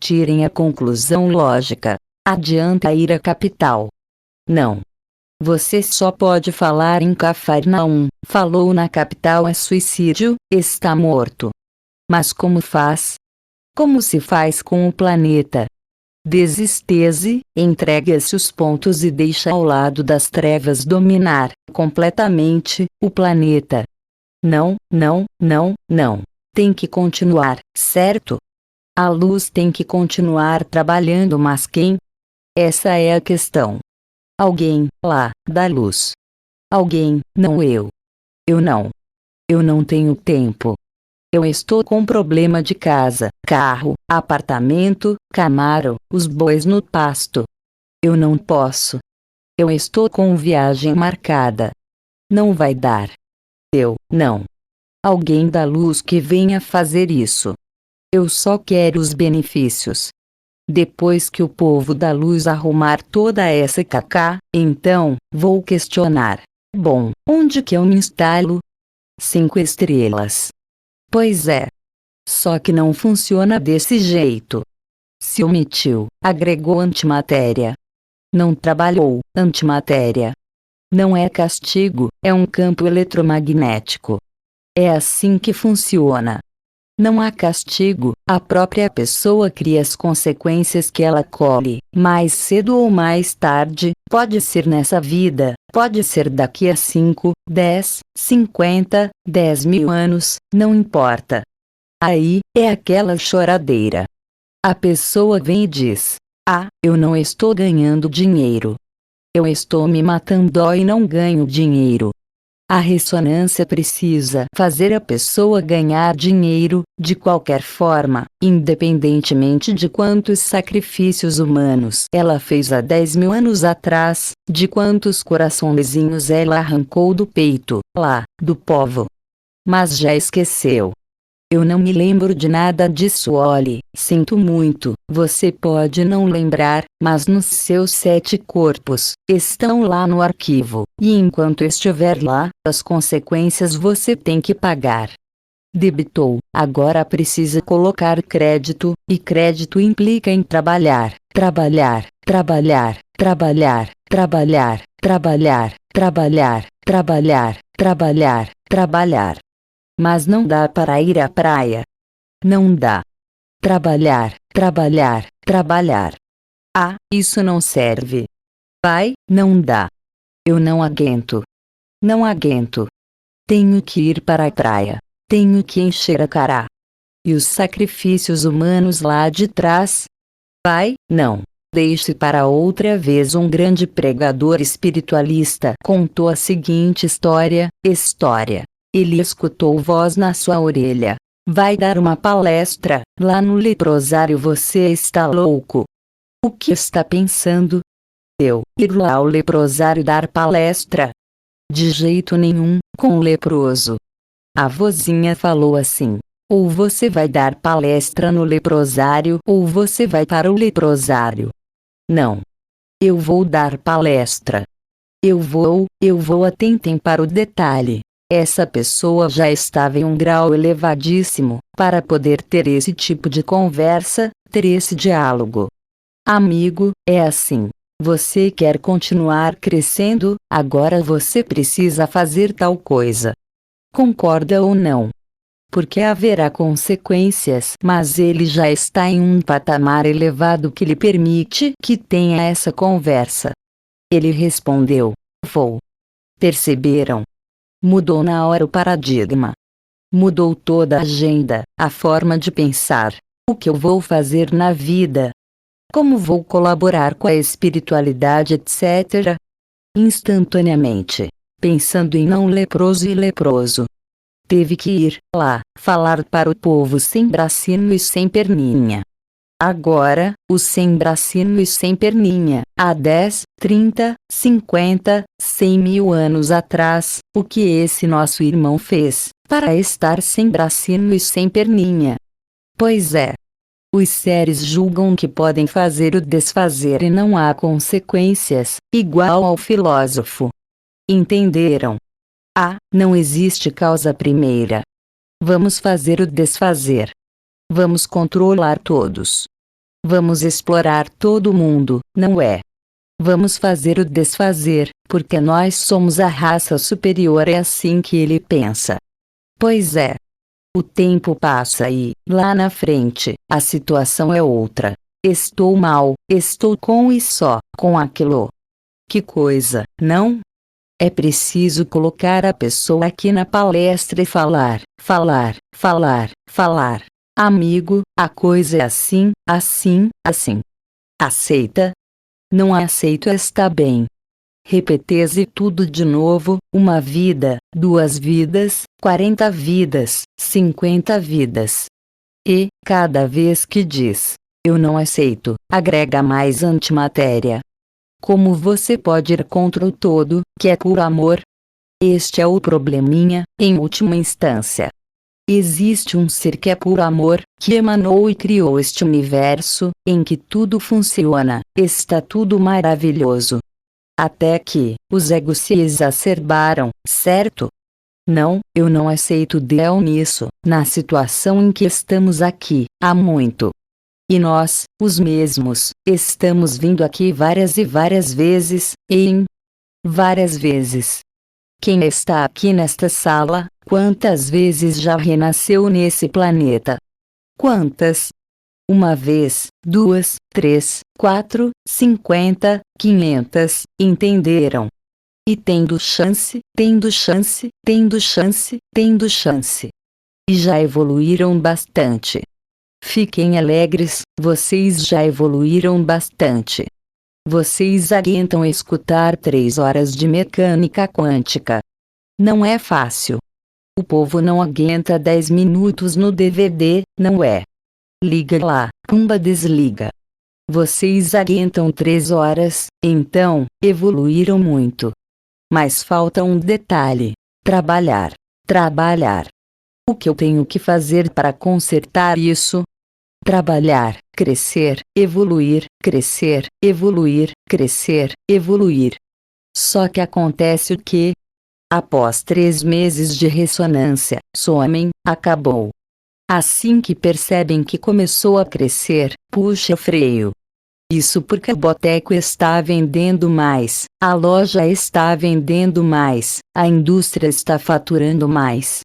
Tirem a conclusão lógica. Adianta ir à capital. Não. Você só pode falar em Cafarnaum, falou na capital é suicídio, está morto. Mas como faz? Como se faz com o planeta? Desestese, entrega-se os pontos e deixa ao lado das trevas dominar, completamente, o planeta. Não, não, não, não. Tem que continuar, certo? A luz tem que continuar trabalhando, mas quem? Essa é a questão. Alguém, lá, da luz. Alguém, não eu. Eu não. Eu não tenho tempo. Eu estou com problema de casa, carro, apartamento, Camaro, os bois no pasto. Eu não posso. Eu estou com viagem marcada. Não vai dar. Eu, não. Alguém da luz que venha fazer isso. Eu só quero os benefícios. Depois que o povo da luz arrumar toda essa cacá, então, vou questionar. Bom, onde que eu me instalo? 5 estrelas. Pois é. Só que não funciona desse jeito. Se omitiu, agregou antimatéria. Não trabalhou, antimatéria. Não é castigo, é um campo eletromagnético. É assim que funciona. Não há castigo, a própria pessoa cria as consequências que ela colhe, mais cedo ou mais tarde, pode ser nessa vida, pode ser daqui a 5, 10, 50, 10 mil anos, não importa. Aí, é aquela choradeira. A pessoa vem e diz: ah, eu não estou ganhando dinheiro. Eu estou me matando e não ganho dinheiro. A ressonância precisa fazer a pessoa ganhar dinheiro, de qualquer forma, independentemente de quantos sacrifícios humanos ela fez há 10 mil anos atrás, de quantos coraçõezinhos ela arrancou do peito, lá, do povo. Mas já esqueceu. Eu não me lembro de nada disso. Olhe, sinto muito, você pode não lembrar, mas nos seus 7 corpos, estão lá no arquivo, e enquanto estiver lá, as consequências você tem que pagar. Debitou, agora precisa colocar crédito, e crédito implica em trabalhar, trabalhar, trabalhar, trabalhar, trabalhar, trabalhar, trabalhar, trabalhar, trabalhar, trabalhar. Mas não dá para ir à praia. Não dá. Trabalhar, trabalhar, trabalhar. Ah, isso não serve. Pai, não dá. Eu não aguento. Não aguento. Tenho que ir para a praia. Tenho que encher a cara. E os sacrifícios humanos lá de trás? Pai, não. Deixe para outra vez. Um grande pregador espiritualista contou a seguinte história. Ele escutou voz na sua orelha. Vai dar uma palestra, lá no leprosário. Você está louco? O que está pensando? Eu ir lá ao leprosário dar palestra? De jeito nenhum, com o leproso. A vozinha falou assim: ou você vai dar palestra no leprosário, ou você vai para o leprosário. Não. Eu vou dar palestra. Eu vou. Atentem para o detalhe. Essa pessoa já estava em um grau elevadíssimo, para poder ter esse tipo de conversa, ter esse diálogo. Amigo, é assim. Você quer continuar crescendo, agora você precisa fazer tal coisa. Concorda ou não? Porque haverá consequências, mas ele já está em um patamar elevado que lhe permite que tenha essa conversa. Ele respondeu: vou. Perceberam? Mudou na hora o paradigma. Mudou toda a agenda, a forma de pensar. O que eu vou fazer na vida? Como vou colaborar com a espiritualidade, etc. Instantaneamente, pensando em não leproso e leproso. Teve que ir lá, falar para o povo sem bracinho e sem perninha. Agora, os sem bracinho e sem perninha, há 10, 30, 50, 100 mil anos atrás, o que esse nosso irmão fez, para estar sem bracinho e sem perninha? Pois é. Os seres julgam que podem fazer o desfazer e não há consequências, igual ao filósofo. Entenderam? Ah, não existe causa primeira. Vamos fazer o desfazer. Vamos controlar todos. Vamos explorar todo mundo, não é? Vamos fazer o desfazer, porque nós somos a raça superior. É assim que ele pensa. Pois é. O tempo passa e, lá na frente, a situação é outra. Estou mal, estou com e só, com aquilo. Que coisa, não? É preciso colocar a pessoa aqui na palestra e falar, falar, falar, falar. Amigo, a coisa é assim, assim, assim. Aceita? Não aceito, está bem. Repetese tudo de novo, uma vida, 2 vidas, 40 vidas, 50 vidas. E, cada vez que diz, eu não aceito, agrega mais antimatéria. Como você pode ir contra o todo, que é puro amor? Este é o probleminha, em última instância. Existe um ser que é puro amor, que emanou e criou este universo, em que tudo funciona, está tudo maravilhoso. Até que, os egos se exacerbaram, certo? Não, eu não aceito Deus nisso, na situação em que estamos aqui, há muito. E nós, os mesmos, estamos vindo aqui várias e várias vezes, várias vezes. Quem está aqui nesta sala, quantas vezes já renasceu nesse planeta? Quantas? 1 vez, 2, 3, 4, 50, 500, entenderam? E tendo chance, tendo chance, tendo chance, tendo chance. E já evoluíram bastante. Fiquem alegres, vocês já evoluíram bastante. Vocês aguentam escutar 3 horas de mecânica quântica. Não é fácil. O povo não aguenta 10 minutos no DVD, não é? Liga lá, pumba, desliga. Vocês aguentam 3 horas, então, evoluíram muito. Mas falta um detalhe: trabalhar, trabalhar. O que eu tenho que fazer para consertar isso? Trabalhar, crescer, evoluir, crescer, evoluir, crescer, evoluir. Só que acontece o quê? Após 3 meses de ressonância, somem, acabou. Assim que percebem que começou a crescer, puxa o freio. Isso porque o boteco está vendendo mais, a loja está vendendo mais, a indústria está faturando mais.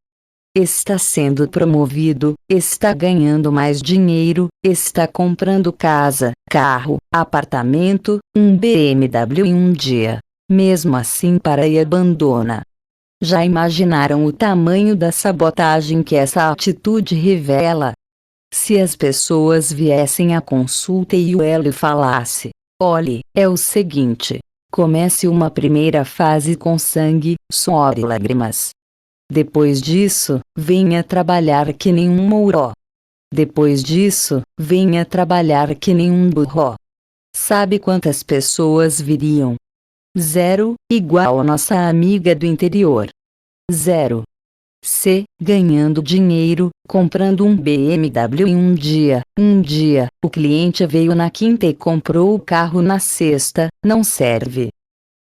Está sendo promovido, está ganhando mais dinheiro, está comprando casa, carro, apartamento, um BMW em um dia. Mesmo assim para e abandona. Já imaginaram o tamanho da sabotagem que essa atitude revela? Se as pessoas viessem à consulta e o Hélio falasse: olhe, é o seguinte, comece uma primeira fase com sangue, suor e lágrimas. Depois disso, venha trabalhar que nem um mouró. Depois disso, venha trabalhar que nem um burro. Sabe quantas pessoas viriam? 0, igual a nossa amiga do interior. 0. C, ganhando dinheiro, comprando um BMW em um dia. Um dia, o cliente veio na quinta e comprou o carro na sexta, não serve.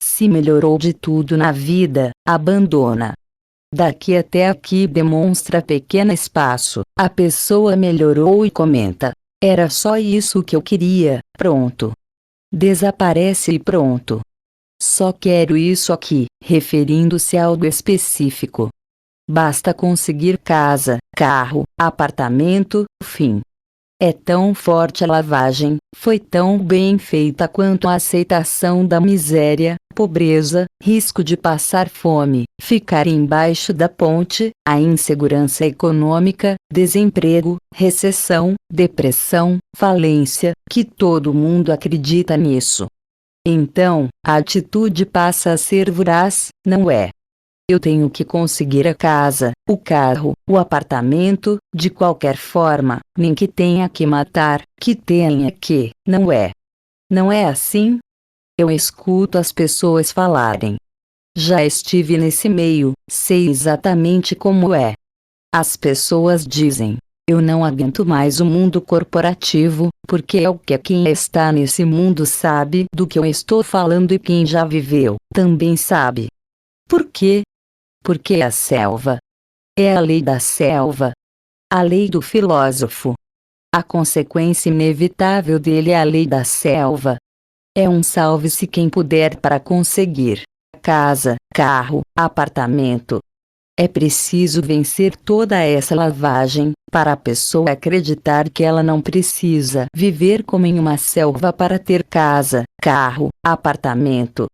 Se melhorou de tudo na vida, abandona. Daqui até aqui demonstra pequeno espaço, a pessoa melhorou e comenta: era só isso que eu queria, pronto. Desaparece e pronto. Só quero isso aqui, referindo-se a algo específico. Basta conseguir casa, carro, apartamento, fim. É tão forte a lavagem, foi tão bem feita quanto a aceitação da miséria, pobreza, risco de passar fome, ficar embaixo da ponte, a insegurança econômica, desemprego, recessão, depressão, falência, que todo mundo acredita nisso. Então, a atitude passa a ser voraz, não é? Eu tenho que conseguir a casa, o carro, o apartamento, de qualquer forma, nem que tenha que matar, que tenha que, não é? Não é assim? Eu escuto as pessoas falarem. Já estive nesse meio, sei exatamente como é. As pessoas dizem: eu não aguento mais o mundo corporativo, porque é o que quem está nesse mundo sabe do que eu estou falando e quem já viveu também sabe. Por quê? Porque é a selva. É a lei da selva. A lei do filósofo. A consequência inevitável dele é a lei da selva. É um salve-se quem puder para conseguir casa, carro, apartamento. É preciso vencer toda essa lavagem, para a pessoa acreditar que ela não precisa viver como em uma selva para ter casa, carro, apartamento.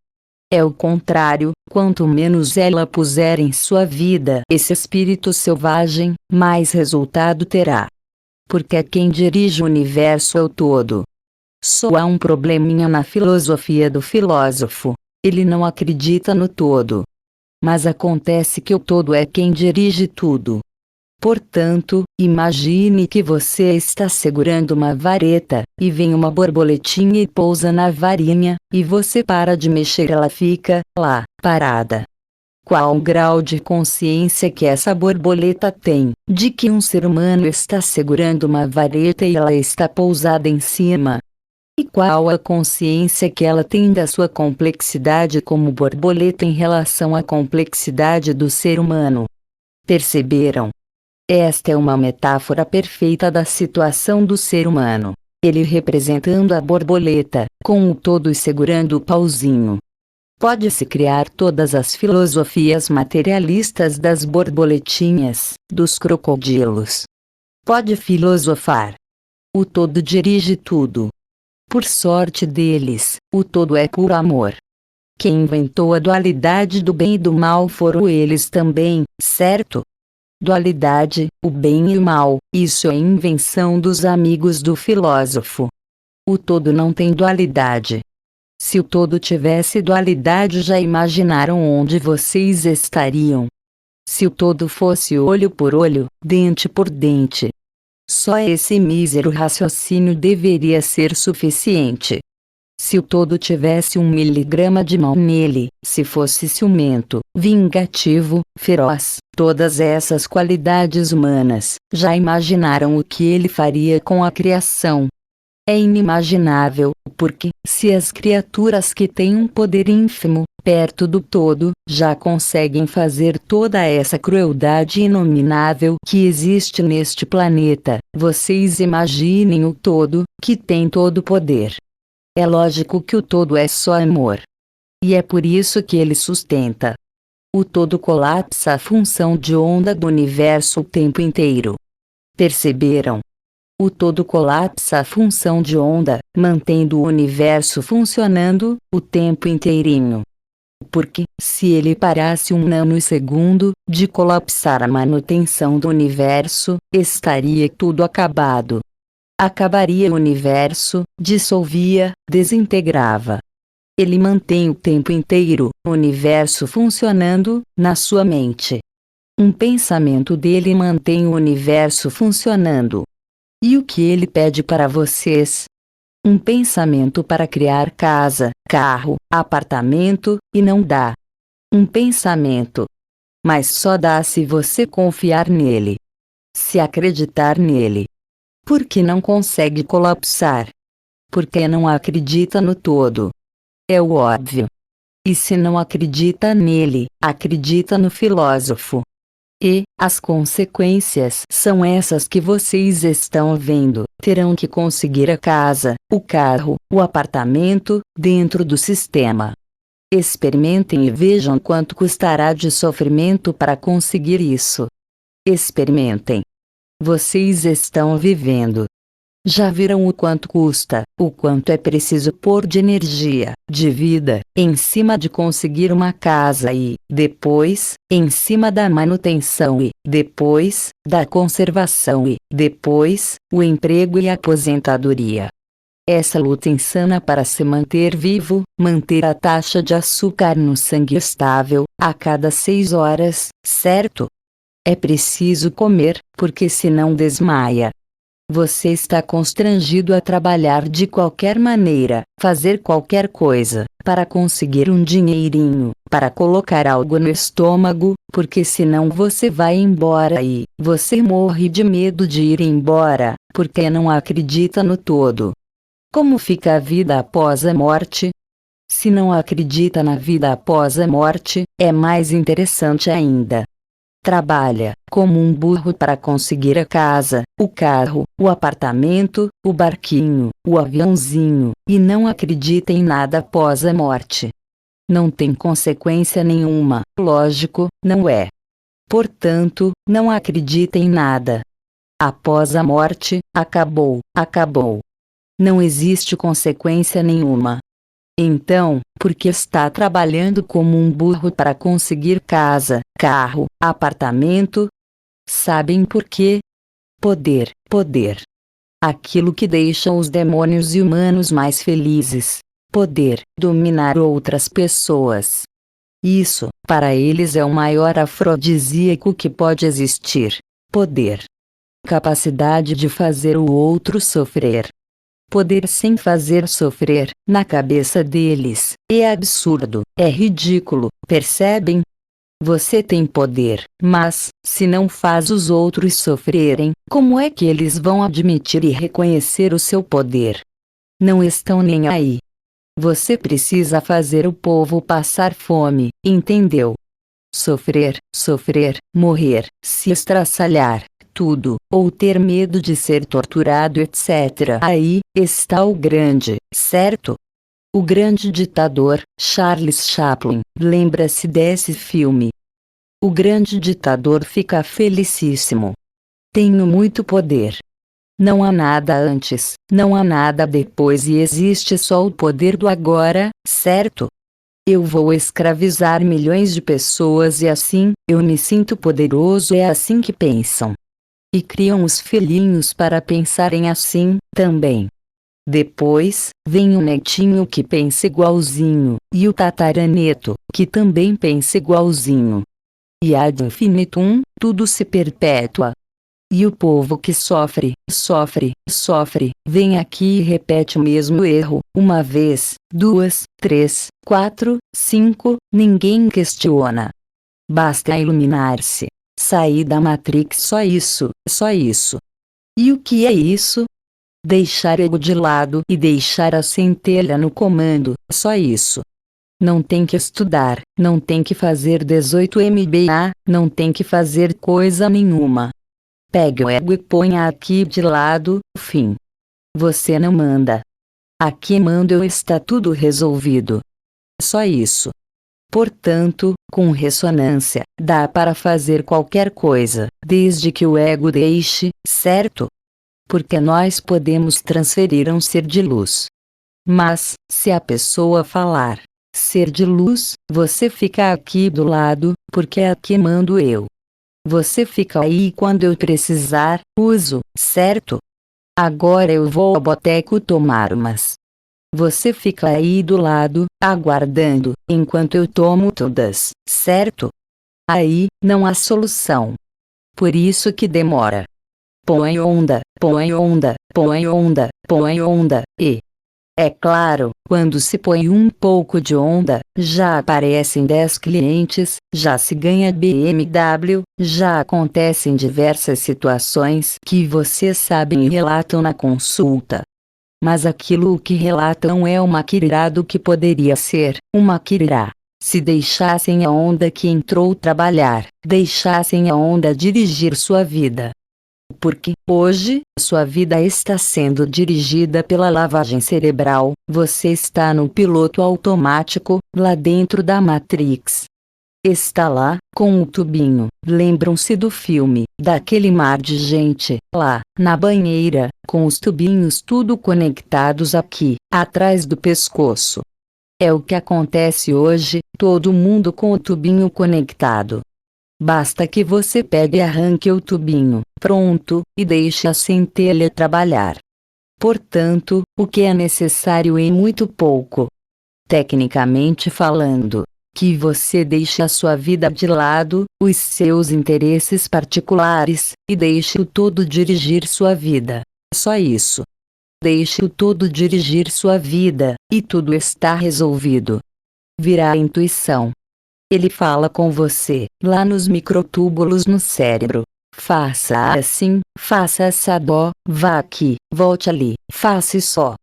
É o contrário, quanto menos ela puser em sua vida esse espírito selvagem, mais resultado terá. Porque quem dirige o universo é o todo. Só há um probleminha na filosofia do filósofo: ele não acredita no todo. Mas acontece que o todo é quem dirige tudo. Portanto, imagine que você está segurando uma vareta, e vem uma borboletinha e pousa na varinha, e você para de mexer, ela fica lá, parada. Qual o grau de consciência que essa borboleta tem, de que um ser humano está segurando uma vareta e ela está pousada em cima? E qual a consciência que ela tem da sua complexidade como borboleta em relação à complexidade do ser humano? Perceberam? Esta é uma metáfora perfeita da situação do ser humano. Ele representando a borboleta, com o todo e segurando o pauzinho. Pode-se criar todas as filosofias materialistas das borboletinhas, dos crocodilos. Pode filosofar. O todo dirige tudo. Por sorte deles, o todo é puro amor. Quem inventou a dualidade do bem e do mal foram eles também, certo? Dualidade, o bem e o mal, isso é invenção dos amigos do filósofo. O todo não tem dualidade. Se o todo tivesse dualidade, já imaginaram onde vocês estariam? Se o todo fosse olho por olho, dente por dente. Só esse mísero raciocínio deveria ser suficiente. Se o todo tivesse 1 miligrama de mal nele, se fosse ciumento, vingativo, feroz, todas essas qualidades humanas, já imaginaram o que ele faria com a criação? É inimaginável, porque, se as criaturas que têm um poder ínfimo, perto do todo, já conseguem fazer toda essa crueldade inominável que existe neste planeta. Vocês imaginem o todo, que tem todo o poder. É lógico que o todo é só amor. E é por isso que ele sustenta. O todo colapsa a função de onda do universo o tempo inteiro. Perceberam? O todo colapsa a função de onda, mantendo o universo funcionando o tempo inteirinho. Porque, se ele parasse um nanosegundo de colapsar a manutenção do universo, estaria tudo acabado. Acabaria o universo, dissolvia, desintegrava. Ele mantém o tempo inteiro o universo funcionando na sua mente. Um pensamento dele mantém o universo funcionando. E o que ele pede para vocês? Um pensamento para criar casa, carro, apartamento, e não dá. Um pensamento. Mas só dá se você confiar nele. Se acreditar nele. Por que não consegue colapsar? Porque não acredita no todo. É o óbvio. E se não acredita nele, acredita no filósofo. E as consequências são essas que vocês estão vendo. Terão que conseguir a casa, o carro, o apartamento, dentro do sistema. Experimentem e vejam quanto custará de sofrimento para conseguir isso. Experimentem. Vocês estão vivendo. Já viram o quanto custa, o quanto é preciso pôr de energia, de vida, em cima de conseguir uma casa e, depois, em cima da manutenção e, depois, da conservação e, depois, o emprego e a aposentadoria. Essa luta insana para se manter vivo, manter a taxa de açúcar no sangue estável, a cada 6 horas, certo? É preciso comer, porque senão desmaia. Você está constrangido a trabalhar de qualquer maneira, fazer qualquer coisa, para conseguir um dinheirinho, para colocar algo no estômago, porque senão você vai embora e você morre de medo de ir embora, porque não acredita no todo. Como fica a vida após a morte? Se não acredita na vida após a morte, é mais interessante ainda. Trabalha, como um burro para conseguir a casa, o carro, o apartamento, o barquinho, o aviãozinho, e não acredita em nada após a morte. Não tem consequência nenhuma, lógico, não é. Portanto, não acredita em nada. Após a morte, acabou, acabou. Não existe consequência nenhuma. Então, por que está trabalhando como um burro para conseguir casa, carro, apartamento? Sabem por quê? Poder, poder. Aquilo que deixa os demônios e humanos mais felizes. Poder, dominar outras pessoas. Isso, para eles é o maior afrodisíaco que pode existir. Poder. Capacidade de fazer o outro sofrer. Poder sem fazer sofrer, na cabeça deles, é absurdo, é ridículo, percebem? Você tem poder, mas, se não faz os outros sofrerem, como é que eles vão admitir e reconhecer o seu poder? Não estão nem aí. Você precisa fazer o povo passar fome, entendeu? Sofrer, sofrer, morrer, se estraçalhar, tudo, ou ter medo de ser torturado, etc. Aí está o grande, certo? O grande ditador, Charles Chaplin, lembra-se desse filme? O grande ditador fica felicíssimo. Tenho muito poder. Não há nada antes, não há nada depois e existe só o poder do agora, certo? Eu vou escravizar milhões de pessoas e assim, eu me sinto poderoso, é assim que pensam. E criam os filhinhos para pensarem assim, também. Depois, vem o netinho que pensa igualzinho, e o tataraneto, que também pensa igualzinho. E ad infinitum, tudo se perpetua. E o povo que sofre, sofre, sofre, vem aqui e repete o mesmo erro, uma vez, 2, 3, 4, 5, ninguém questiona. Basta iluminar-se. Sair da Matrix, só isso, só isso. E o que é isso? Deixar ego de lado e deixar a centelha no comando, só isso. não tem que estudar, não tem que fazer 18 MBA, não tem que fazer coisa nenhuma. Pegue o ego e ponha aqui de lado, fim. Você não manda. Aqui mando eu, está tudo resolvido. Só isso. Portanto, com ressonância, dá para fazer qualquer coisa, desde que o ego deixe, certo? Porque nós podemos transferir um ser de luz. Mas, se a pessoa falar, ser de luz, você fica aqui do lado, porque aqui mando eu. Você fica aí quando eu precisar, uso, certo? Agora eu vou ao boteco tomar umas. Você fica aí do lado, aguardando, enquanto eu tomo todas, certo? Aí, não há solução. Por isso que demora. Põe onda, põe onda, põe onda, põe onda, e... É claro, quando se põe um pouco de onda, já aparecem 10 clientes, já se ganha BMW, já acontecem diversas situações que vocês sabem e relatam na consulta. Mas aquilo que relatam é uma quirá do que poderia ser uma quirá. Se deixassem a onda que entrou trabalhar, deixassem a onda dirigir sua vida. Porque, hoje, sua vida está sendo dirigida pela lavagem cerebral, você está no piloto automático, lá dentro da Matrix. Está lá, com o tubinho, lembram-se do filme, daquele mar de gente, lá, na banheira, com os tubinhos tudo conectados aqui, atrás do pescoço. É o que acontece hoje, todo mundo com o tubinho conectado. Basta que você pegue e arranque o tubinho, pronto, e deixe a centelha trabalhar. Portanto, o que é necessário é muito pouco. Tecnicamente falando, que você deixe a sua vida de lado, os seus interesses particulares, e deixe o todo dirigir sua vida. Só isso. Deixe o todo dirigir sua vida, e tudo está resolvido. Virá a intuição. Ele fala com você, lá nos microtúbulos no cérebro. Faça assim, faça assado, vá aqui, volte ali, faça só.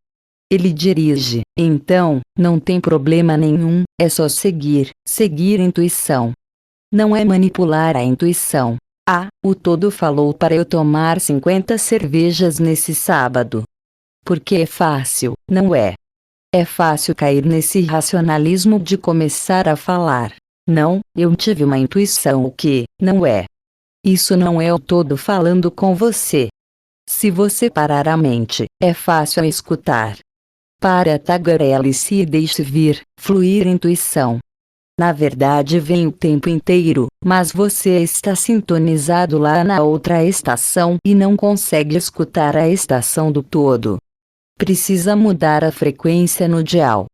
Ele dirige, então, não tem problema nenhum, é só seguir a intuição. Não é manipular a intuição. Ah, o todo falou para eu tomar 50 cervejas nesse sábado. Porque é fácil, não é? É fácil cair nesse racionalismo de começar a falar. Não, eu tive uma intuição o que, não é. Isso não é o todo falando com você. Se você parar a mente, é fácil escutar. Para a tagarelice e deixe vir, fluir a intuição. Na verdade vem o tempo inteiro, mas você está sintonizado lá na outra estação e não consegue escutar a estação do todo. Precisa mudar a frequência no dial.